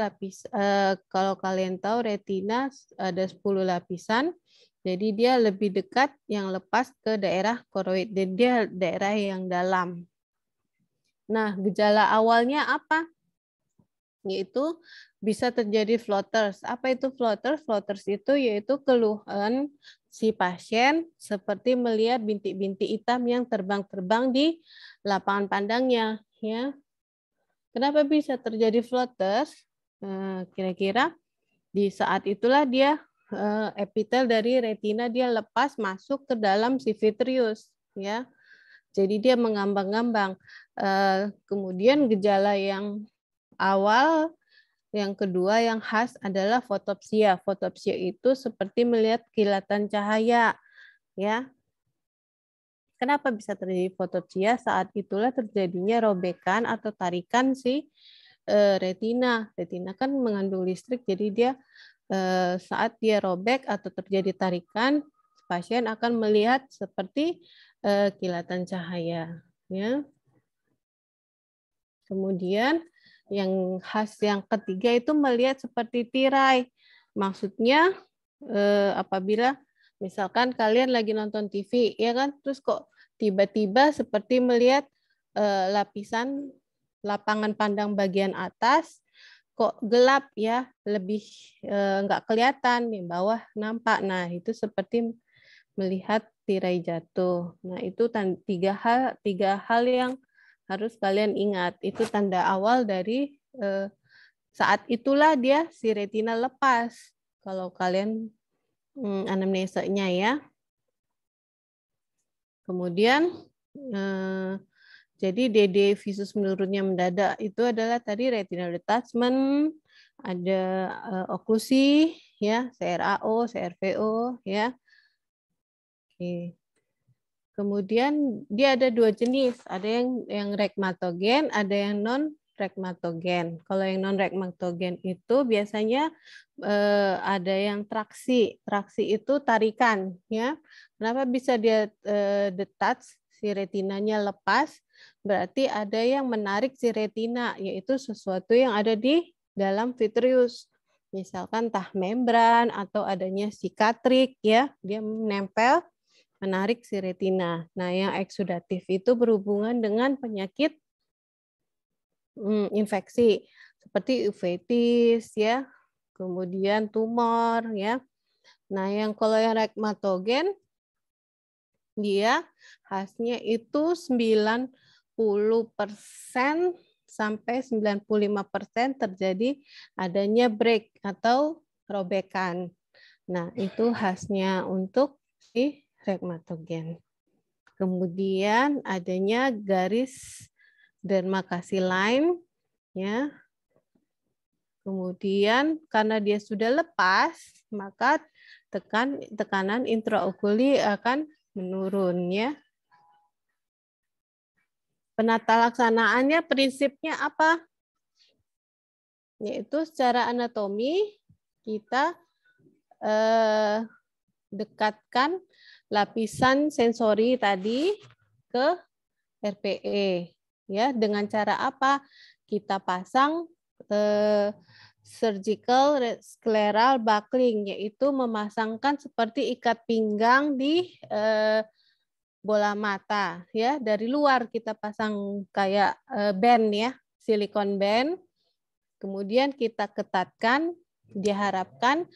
kalau kalian tahu retina ada 10 lapisan. Jadi dia lebih dekat yang lepas ke daerah koroid dan dia daerah yang dalam. Nah, gejala awalnya apa? Yaitu bisa terjadi floaters. Apa itu floaters? Floaters itu yaitu keluhan si pasien seperti melihat bintik-bintik hitam yang terbang-terbang di lapangan pandangnya ya. Kenapa bisa terjadi floaters? Kira-kira di saat itulah dia epitel dari retina dia lepas masuk ke dalam si vitreous ya. Jadi dia mengambang-ngambang. Kemudian gejala yang awal, yang kedua yang khas adalah fotopsia. Fotopsia itu seperti melihat kilatan cahaya ya. Kenapa bisa terjadi fotopsia? Saat itulah terjadinya robekan atau tarikan si retina. Retina kan mengandung listrik, jadi dia saat dia robek atau terjadi tarikan, pasien akan melihat seperti kilatan cahaya. Ya. Kemudian yang khas yang ketiga itu melihat seperti tirai. Maksudnya apabila misalkan kalian lagi nonton TV, ya kan, terus kok tiba-tiba seperti melihat lapisan lapangan pandang bagian atas kok gelap ya, lebih nggak kelihatan, di bawah nampak. Nah, itu seperti melihat tirai jatuh. Nah, itu tiga hal yang harus kalian ingat. Itu tanda awal dari saat itulah dia si retina lepas. Kalau kalian anamnesanya ya. Kemudian jadi DD visus menurunnya mendadak itu adalah tadi retinal detachment, ada oklusi ya, CRAO, CRVO ya. Oke. Kemudian dia ada dua jenis, ada yang rekmatogen, ada yang non rekmatogen. Kalau yang non rekmatogen itu biasanya ada yang traksi. Traksi itu tarikan ya. Kenapa bisa dia detach, si retinanya lepas? Berarti ada yang menarik si retina, yaitu sesuatu yang ada di dalam vitreous. Misalkan entah membran atau adanya sikatrik ya, dia menempel menarik si retina. Nah, yang eksudatif itu berhubungan dengan penyakit infeksi seperti uveitis ya, kemudian tumor ya. Nah, kalau yang rekmatogen dia khasnya itu 90% sampai 95% terjadi adanya break atau robekan. Nah, itu khasnya untuk si rekmatogen. Kemudian adanya garis dermakasi line ya. Kemudian karena dia sudah lepas, maka tekanan intraokuli akan menurun ya. Penata laksanaannya prinsipnya apa? Yaitu secara anatomi kita dekatkan lapisan sensori tadi ke RPE ya. Dengan cara apa? Kita pasang surgical scleral buckling, yaitu memasangkan seperti ikat pinggang di bola mata ya. Dari luar kita pasang kayak band ya, silikon band. Kemudian kita ketatkan, diharapkan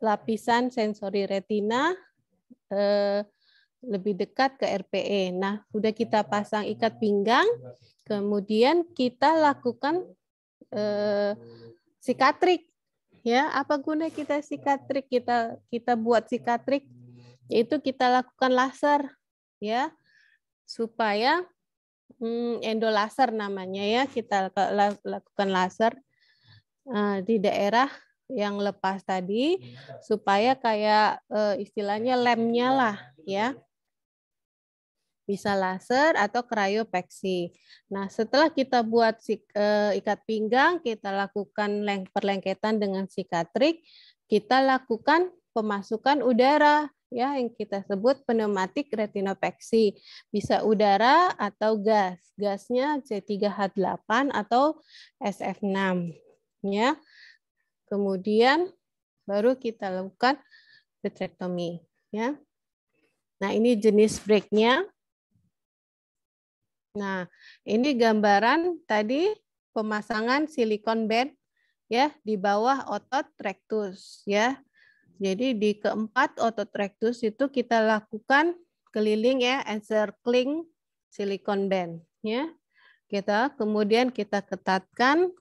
lapisan sensori retina lebih dekat ke RPE. Nah, sudah kita pasang ikat pinggang, kemudian kita lakukan sikatrik. Ya, apa guna kita sikatrik? Kita buat sikatrik, yaitu kita lakukan laser, ya, supaya endolaser namanya ya, kita lakukan laser di daerah yang lepas tadi, supaya kayak istilahnya lemnya lah, ya. Bisa laser atau kriopeksi. Nah, setelah kita buat ikat pinggang, kita lakukan perlengketan dengan sikatrik, kita lakukan pemasukan udara ya yang kita sebut pneumatik retinopeksi. Bisa udara atau gas. Gasnya C3H8 atau SF6 ya. Kemudian baru kita lakukan vitrectomy ya. Nah, ini jenis breaknya. Nah, ini gambaran tadi pemasangan silikon band ya di bawah otot rectus ya. Jadi di keempat otot rectus itu kita lakukan keliling ya, encircling silikon band ya. Kemudian kita ketatkan.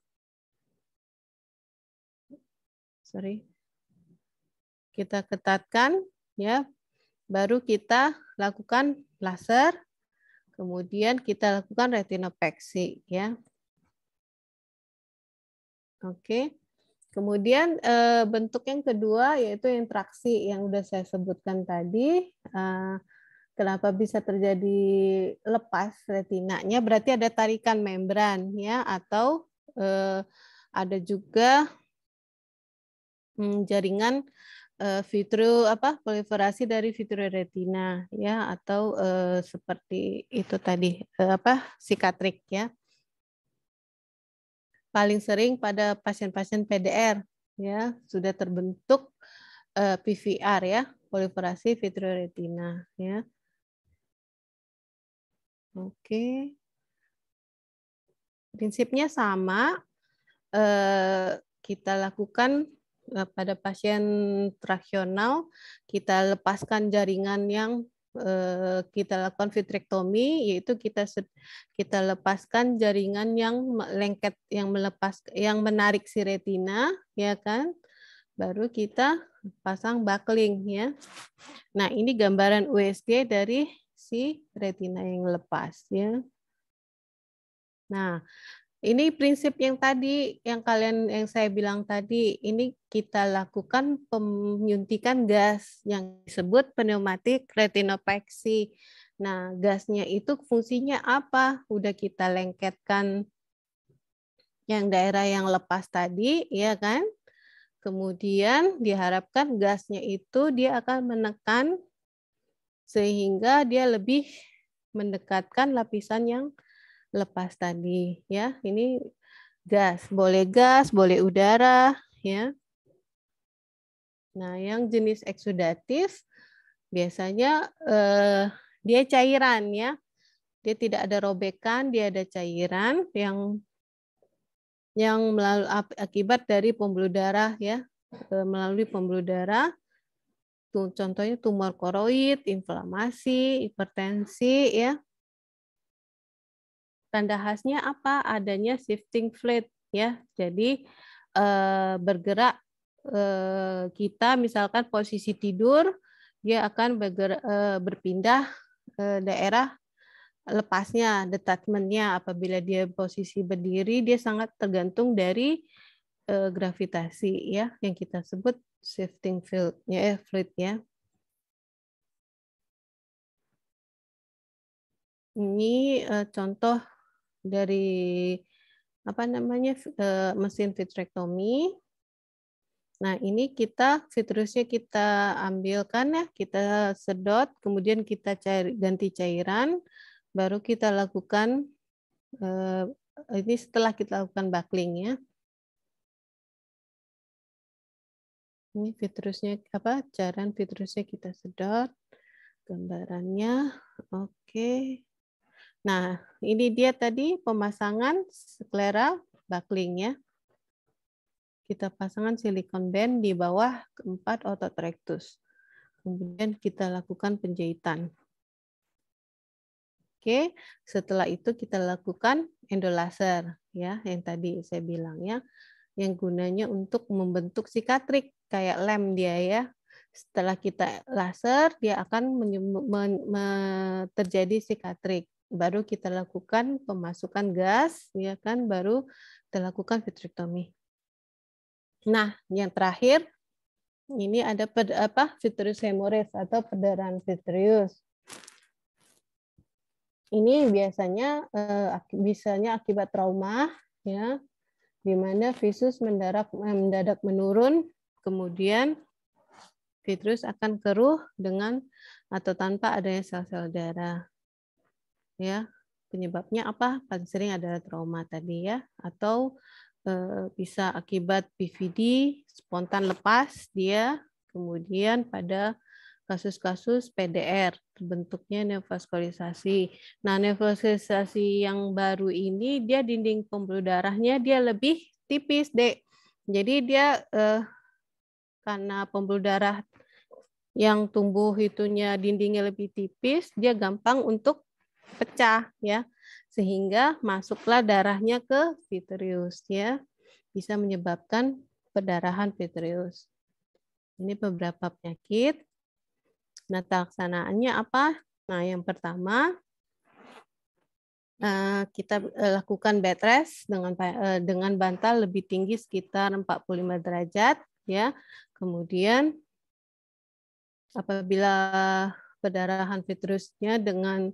Kita ketatkan ya. Baru kita lakukan laser. Kemudian kita lakukan retinopeksi ya. Oke. Kemudian bentuk yang kedua yaitu intraksi yang sudah saya sebutkan tadi. Kenapa bisa terjadi lepas retinanya? Berarti ada tarikan membran ya, atau ada juga jaringan proliferasi dari vitreoretina ya, atau seperti itu tadi sikatrik ya. Paling sering pada pasien-pasien PDR ya, sudah terbentuk PVR ya, proliferasi vitreoretina ya. Oke. Prinsipnya sama, kita lakukan pada pasien traksional, kita lepaskan jaringan yang kita lakukan vitrektomi, yaitu kita lepaskan jaringan yang lengket, yang menarik si retina, ya kan? Baru kita pasang buckling ya. Nah, ini gambaran USG dari si retina yang lepas ya. Nah, ini prinsip yang tadi, yang saya bilang tadi, ini kita lakukan penyuntikan gas yang disebut pneumatik retinopeksi. Nah, gasnya itu fungsinya apa? Udah kita lengketkan yang daerah yang lepas tadi, ya kan? Kemudian diharapkan gasnya itu dia akan menekan sehingga dia lebih mendekatkan lapisan yang lepas tadi ya. Ini gas, boleh udara ya. Nah, yang jenis eksudatif biasanya dia cairan ya. Dia tidak ada robekan, dia ada cairan yang melalui akibat dari pembuluh darah ya, melalui pembuluh darah. Contohnya tumor koroid, inflamasi, hipertensi ya. Tanda khasnya apa? Adanya shifting fluid ya. Jadi bergerak, kita misalkan posisi tidur, dia akan berpindah ke daerah lepasnya, detachment-nya. Apabila dia posisi berdiri, dia sangat tergantung dari gravitasi ya, yang kita sebut shifting fluid ya. Ini contoh dari apa namanya mesin vitrectomy. Nah, ini vitreousnya kita ambilkan ya, kita sedot, kemudian kita ganti cairan, baru kita lakukan ini setelah kita lakukan buckling ya. Ini vitreousnya cairan vitreousnya kita sedot, gambarannya. Oke. Nah, ini dia tadi pemasangan sklera buckling ya. Kita pasangkan silikon band di bawah keempat otot rectus. Kemudian kita lakukan penjahitan. Oke, setelah itu kita lakukan endolaser ya, yang tadi saya bilang ya, yang gunanya untuk membentuk sikatrik kayak lem dia ya. Setelah kita laser, dia akan terjadi sikatrik. Baru kita lakukan pemasukan gas, ya kan, baru kita lakukan vitrectomy. Nah, yang terakhir ini ada vitreous hemorrhage atau perdarahan vitreous. Ini biasanya akibat trauma ya, di mana visus mendadak menurun, kemudian vitreous akan keruh dengan atau tanpa adanya sel-sel darah. Ya, penyebabnya apa? Paling sering adalah trauma tadi ya, atau bisa akibat PVD spontan lepas dia, kemudian pada kasus-kasus PDR, terbentuknya neovaskularisasi. Nah, neovaskularisasi yang baru ini, dia dinding pembuluh darahnya dia lebih tipis, Dek. Jadi dia karena pembuluh darah yang tumbuh itunya dindingnya lebih tipis, dia gampang untuk pecah ya. Sehingga masuklah darahnya ke vitreous ya. Bisa menyebabkan perdarahan vitreous. Ini beberapa penyakit. Nah, pelaksanaannya apa? Nah, yang pertama kita lakukan bed rest dengan bantal lebih tinggi sekitar 45 derajat ya. Kemudian apabila perdarahan vitreousnya dengan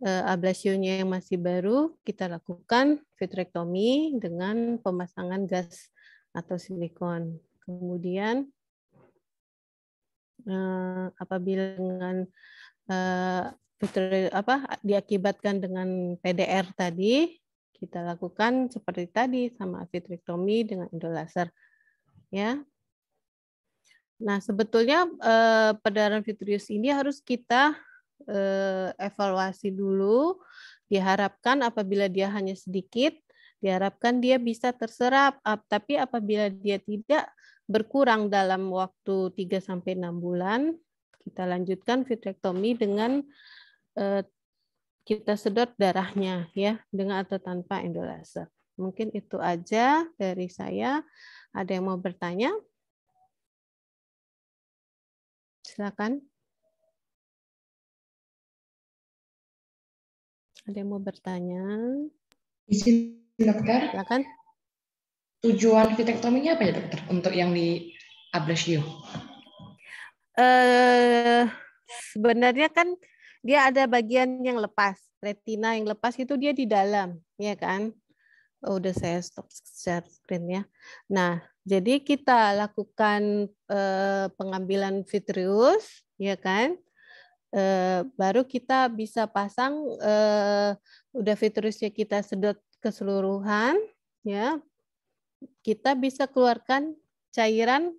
ablasionya yang masih baru, kita lakukan vitrectomy dengan pemasangan gas atau silikon. Kemudian apabila dengan diakibatkan dengan PDR tadi, kita lakukan seperti tadi sama vitrectomy dengan endolaser ya. Nah, sebetulnya perdarahan vitreous ini harus kita evaluasi dulu. Diharapkan apabila dia hanya sedikit, diharapkan dia bisa terserap. Tapi apabila dia tidak berkurang dalam waktu 3-6 bulan, kita lanjutkan vitrectomy dengan kita sedot darahnya ya, dengan atau tanpa endolaser. Mungkin itu aja dari saya. Ada yang mau bertanya? Silakan. Ada yang mau bertanya? Izin dokter. Silakan. Tujuan vitrectomy-nya apa ya dokter untuk yang di ablasio? Sebenarnya kan dia ada bagian yang lepas, retina yang lepas itu dia di dalam, ya kan? Oh, udah saya stop share screen ya. Nah, jadi kita lakukan pengambilan vitreous, ya kan? Baru kita bisa pasang udah vitreousnya kita sedot keseluruhan, ya. Kita bisa keluarkan cairan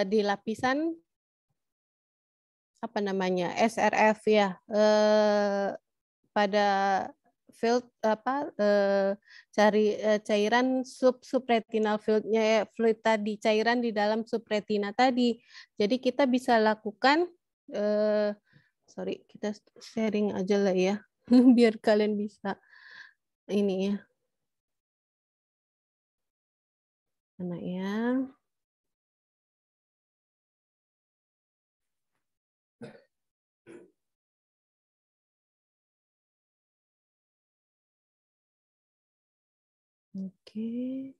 di lapisan apa namanya SRF ya, pada field cairan subretinal fluid tadi, cairan di dalam subretina tadi. Jadi kita bisa lakukan sorry, kita sharing aja lah ya biar kalian bisa ini ya. Mana ya? Oke.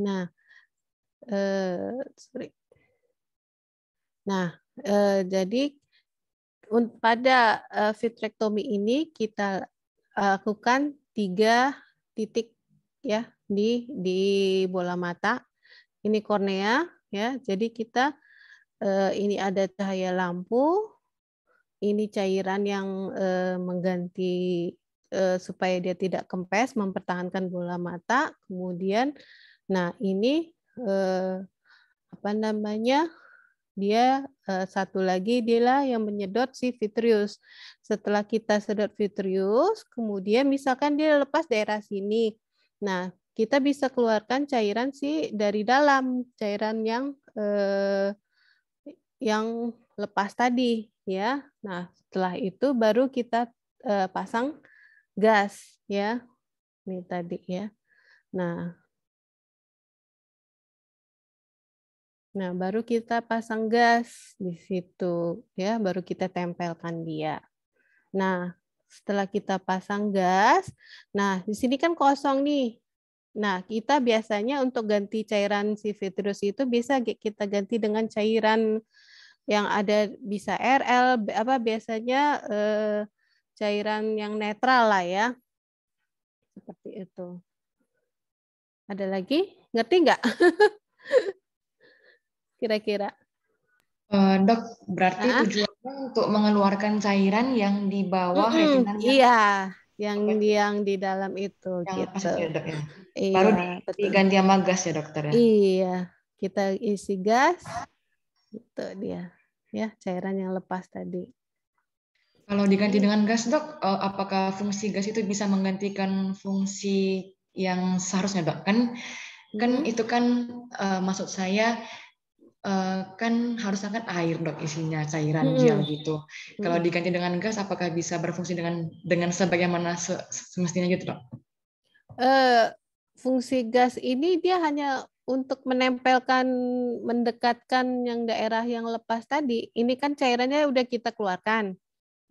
Nah, sorry. Nah, jadi pada vitrektomi ini kita lakukan 3 titik ya di bola mata. Ini kornea ya. Jadi kita ini ada cahaya lampu, ini cairan yang mengganti supaya dia tidak kempes, mempertahankan bola mata. Kemudian, nah ini apa namanya? Dia satu lagi dialah yang menyedot si vitreous. Setelah kita sedot vitreous, kemudian misalkan dia lepas daerah sini. Nah, kita bisa keluarkan cairan dari dalam, cairan yang lepas tadi ya. Nah, setelah itu baru kita pasang gas ya. Ini tadi ya. Nah, baru kita pasang gas di situ ya, baru kita tempelkan dia. Nah, setelah kita pasang gas, nah di sini kan kosong nih. Nah, kita biasanya untuk ganti cairan si vitreous itu bisa kita ganti dengan cairan yang ada, bisa RL, biasanya cairan yang netral lah ya. Seperti itu. Ada lagi? Ngerti nggak? Kira-kira. Dok, berarti tujuannya untuk mengeluarkan cairan yang di bawah retinanya. Iya, yang di dalam itu Yang lepas gitu. itu ya, Dok ya. Iya, Baru betul. diganti sama gas ya, dokter ya. Iya, kita isi gas, itu dia, ya cairan yang lepas tadi. Kalau diganti dengan gas, Dok, apakah fungsi gas itu bisa menggantikan fungsi yang seharusnya, Dok? Kan itu kan maksud saya kan harusnya kan air, Dok, isinya cairan gel gitu. Kalau diganti dengan gas, apakah bisa berfungsi dengan sebagaimana semestinya gitu, Dok? Fungsi gas ini dia hanya untuk menempelkan, mendekatkan yang daerah yang lepas tadi. Ini kan cairannya udah kita keluarkan,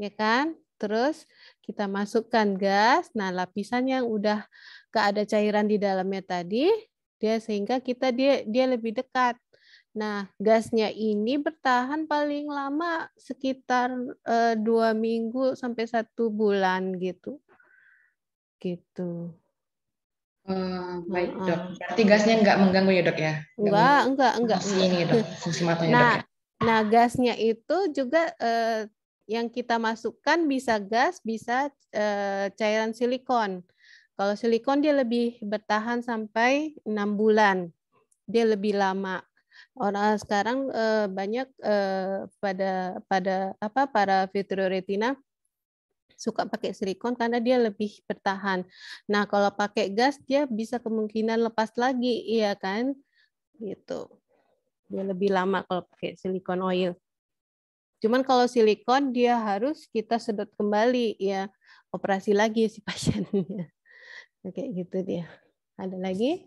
ya kan? Terus kita masukkan gas. Nah, lapisan yang udah gak ada cairan di dalamnya tadi, sehingga dia lebih dekat. Nah, gasnya ini bertahan paling lama sekitar 2 minggu sampai 1 bulan gitu. Gitu. Baik, Dok. Berarti gasnya nggak mengganggu ya, Dok ya? Enggak. Fungsi ini, Dok. Fungsi matanya, Dok ya? Nah, gasnya itu juga yang kita masukkan bisa gas, bisa cairan silikon. Kalau silikon dia lebih bertahan sampai 6 bulan. Dia lebih lama. Orang sekarang banyak para vitreoretina suka pakai silikon karena dia lebih bertahan. Nah, kalau pakai gas dia bisa kemungkinan lepas lagi, iya kan? Gitu. Dia lebih lama kalau pakai silikon oil. Cuman kalau silikon dia harus kita sedot kembali ya, operasi lagi si pasiennya. Kayak gitu dia. Ada lagi?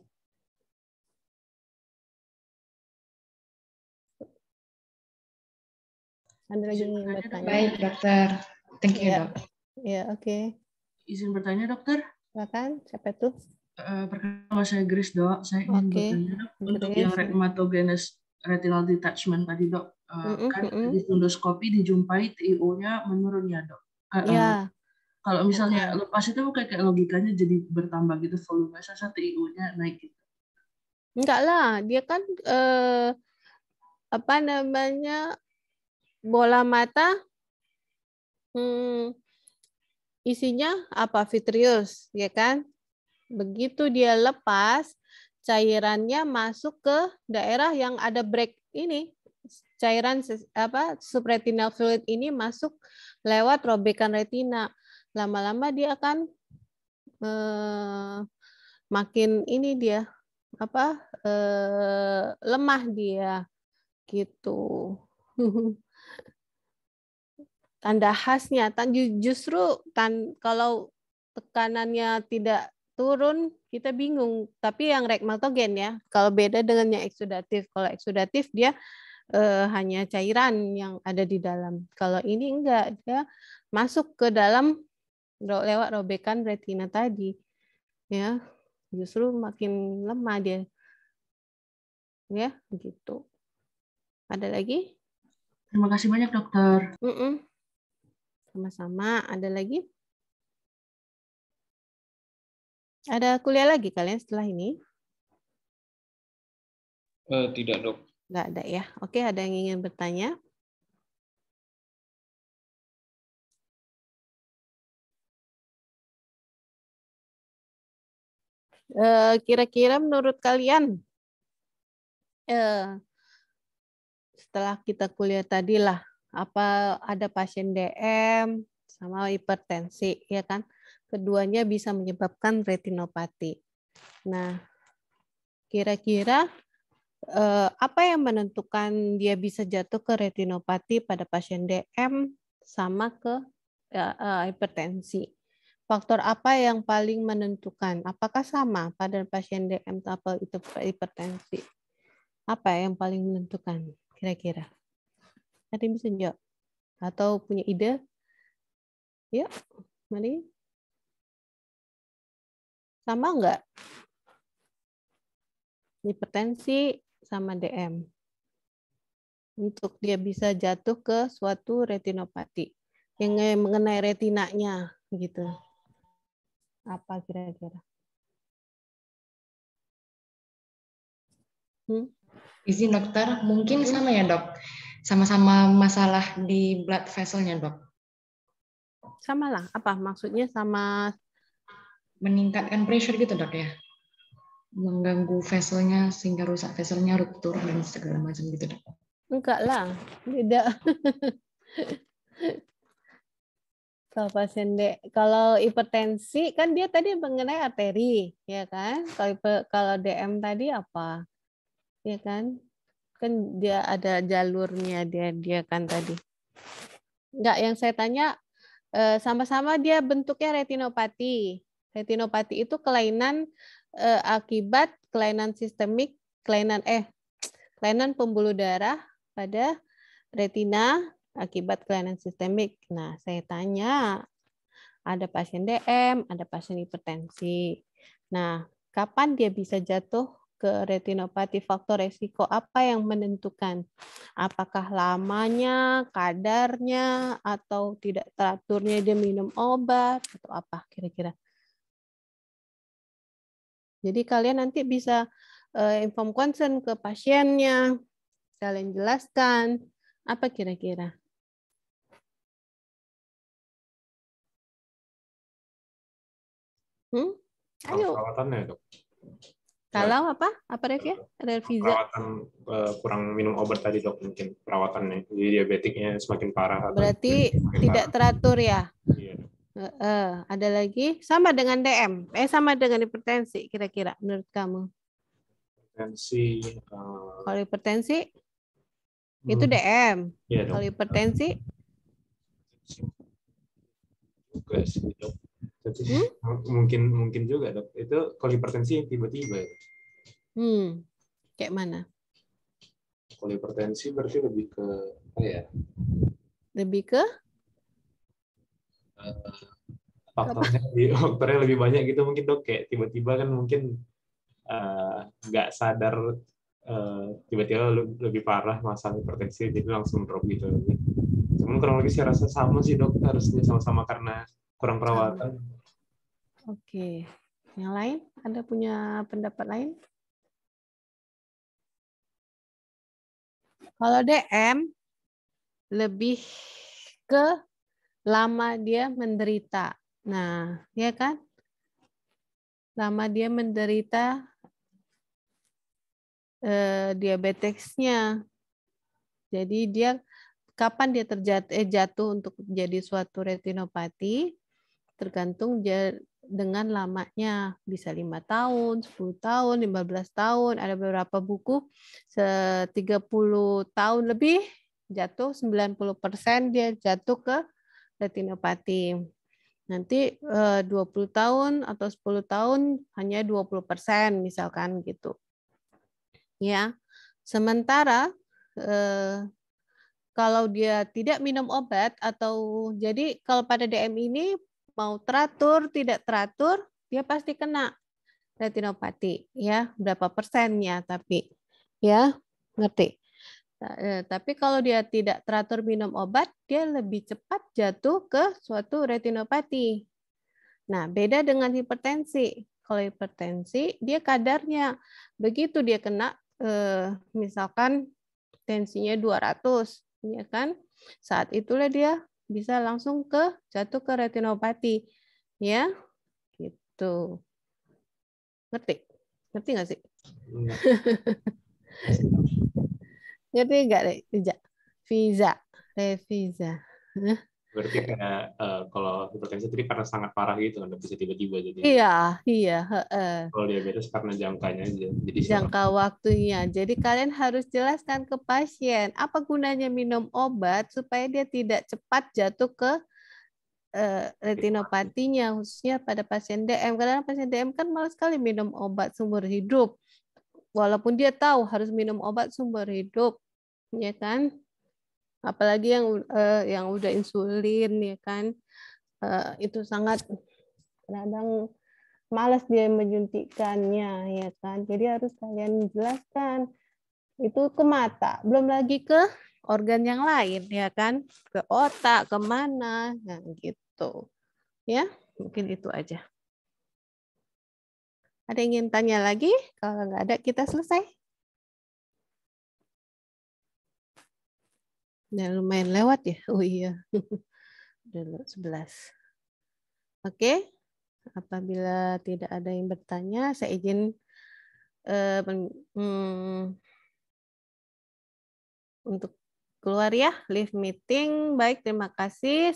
Ada lagi yang bertanya? Baik, dokter. Thank you, Dok. Ya, oke. Izin bertanya, dokter? Silakan, siapa tuh? Perkenalkan saya Grace, Dok. Saya ingin bertanya, Dok, untuk yang rheumatogenic retinal detachment tadi, Dok. Kan di fundoskopi dijumpai TiO-nya menurun ya, Dok. Kalau misalnya lepas itu kayak logikanya jadi bertambah gitu volume, saya TiO-nya naik gitu. Enggak lah, dia kan bola mata isinya apa? Vitreous, ya kan? Begitu dia lepas, cairannya masuk ke daerah yang ada break ini. Cairan subretinal fluid ini masuk lewat robekan retina. Lama-lama dia akan makin ini dia lemah dia gitu. Tanda khasnya justru kalau tekanannya tidak turun kita bingung, tapi yang rheumatogene ya, kalau beda dengan yang eksudatif. Kalau eksudatif dia hanya cairan yang ada di dalam. Kalau ini enggak, dia masuk ke dalam lewat robekan retina tadi. Ya, justru makin lemah dia. Ya, gitu. Ada lagi? Terima kasih banyak, dokter. Sama-sama. Ada lagi? Ada kuliah lagi kalian setelah ini? Tidak, dok. Nggak ada ya. Oke, ada yang ingin bertanya? Kira-kira menurut kalian, setelah kita kuliah tadi lah, apa ada pasien DM sama hipertensi, ya kan? Keduanya bisa menyebabkan retinopati. Nah, kira-kira apa yang menentukan dia bisa jatuh ke retinopati pada pasien DM sama ke hipertensi? Faktor apa yang paling menentukan? Apakah sama pada pasien DM atau hipertensi? Apa yang paling menentukan kira-kira? Ada yang bisa jawab? Atau punya ide? Ya, mari. Sama enggak? Hipertensi sama DM. Untuk dia bisa jatuh ke suatu retinopati yang mengenai retinanya gitu. Apa kira-kira? Izin dokter, mungkin sama ya dok? Sama-sama masalah di blood vessel-nya dok? Sama lah. Apa maksudnya sama? Meningkatkan pressure gitu dok ya? Mengganggu vesselnya sehingga rusak vesselnya, ruptur dan segala macam gitu dok? Enggak lah, beda. Kalau hipertensi kan dia tadi mengenai arteri, ya kan? Kalau DM tadi apa? Ya kan? Kan dia ada jalurnya dia kan tadi. Enggak, yang saya tanya sama-sama dia bentuknya retinopati. Retinopati itu kelainan akibat kelainan sistemik, kelainan pembuluh darah pada retina akibat kelainan sistemik. Nah, saya tanya, ada pasien DM, ada pasien hipertensi. Nah, kapan dia bisa jatuh ke retinopati? Faktor resiko apa yang menentukan? Apakah lamanya, kadarnya, atau tidak teraturnya dia minum obat, atau apa kira-kira? Jadi kalian nanti bisa inform concern ke pasiennya, kalian jelaskan, apa kira-kira? Ayo. Perawatannya, dok. Kalau apa? Apa review? Revisa. Perawatan kurang minum obat tadi dok, mungkin perawatannya. Jadi diabetiknya semakin parah. Berarti tidak teratur ya? Iya. Ada lagi? Sama dengan DM? Sama dengan hipertensi kira-kira menurut kamu? Hipertensi. Kalau hipertensi? Itu DM. Iya, dok. Kalau hipertensi? Juga sih, dok. Mungkin juga dok. Itu kalau hipertensi tiba-tiba. Kayak mana? Kalau hipertensi berarti lebih ke apa ya? Lebih ke? Faktornya lebih banyak gitu mungkin dok. Kayak tiba-tiba kan mungkin nggak sadar, tiba-tiba lebih parah masalah hipertensi jadi langsung drop gitu. Cuman kurang lebih saya rasa sama sih dok, harusnya sama-sama karena kurang perawatan. Oke. Yang lain? Ada punya pendapat lain? Kalau DM lebih ke lama dia menderita. Nah, ya kan? Lama dia menderita diabetesnya. Jadi dia kapan dia jatuh untuk jadi suatu retinopati tergantung dengan lamanya, bisa 5 tahun, 10 tahun, 15 tahun, ada beberapa buku 30 tahun lebih jatuh 90% dia jatuh ke retinopati. Nanti 20 tahun atau 10 tahun hanya 20% misalkan gitu. Ya. Sementara kalau dia tidak minum obat atau jadi kalau pada DM ini mau teratur tidak teratur dia pasti kena retinopati ya, berapa persennya tapi Ya, ngerti. Tapi kalau dia tidak teratur minum obat, dia lebih cepat jatuh ke suatu retinopati. Nah, beda dengan hipertensi. Kalau hipertensi, dia kadarnya. Begitu dia kena, misalkan tensinya 200, ya kan? Saat itulah dia bisa langsung jatuh ke retinopati. Ya, gitu. Ngerti? Ngerti nggak sih? Ngerti nggak, Revisa? Berarti kayak kalau hipertensi tadi karena sangat parah gitu kan, bisa tiba-tiba jadi. Iya. Kalau diabetes karena jangkanya aja. Jadi jangka waktunya. Jadi kalian harus jelaskan ke pasien apa gunanya minum obat supaya dia tidak cepat jatuh ke retinopatinya, khususnya pada pasien DM. Karena pasien DM kan malas sekali minum obat seumur hidup. Walaupun dia tahu harus minum obat seumur hidup, ya kan? Apalagi yang udah insulin, ya kan? Itu sangat kadang malas dia menyuntikkannya, ya kan? Jadi harus kalian jelaskan itu ke mata, belum lagi ke organ yang lain, ya kan? Ke otak, kemana, nah gitu. Ya, mungkin itu aja. Ada yang ingin tanya lagi? Kalau nggak ada, kita selesai. Udah lumayan lewat ya? Oh iya. Udah 11. Oke. Apabila tidak ada yang bertanya, saya izin untuk keluar ya, leave meeting. Baik, terima kasih.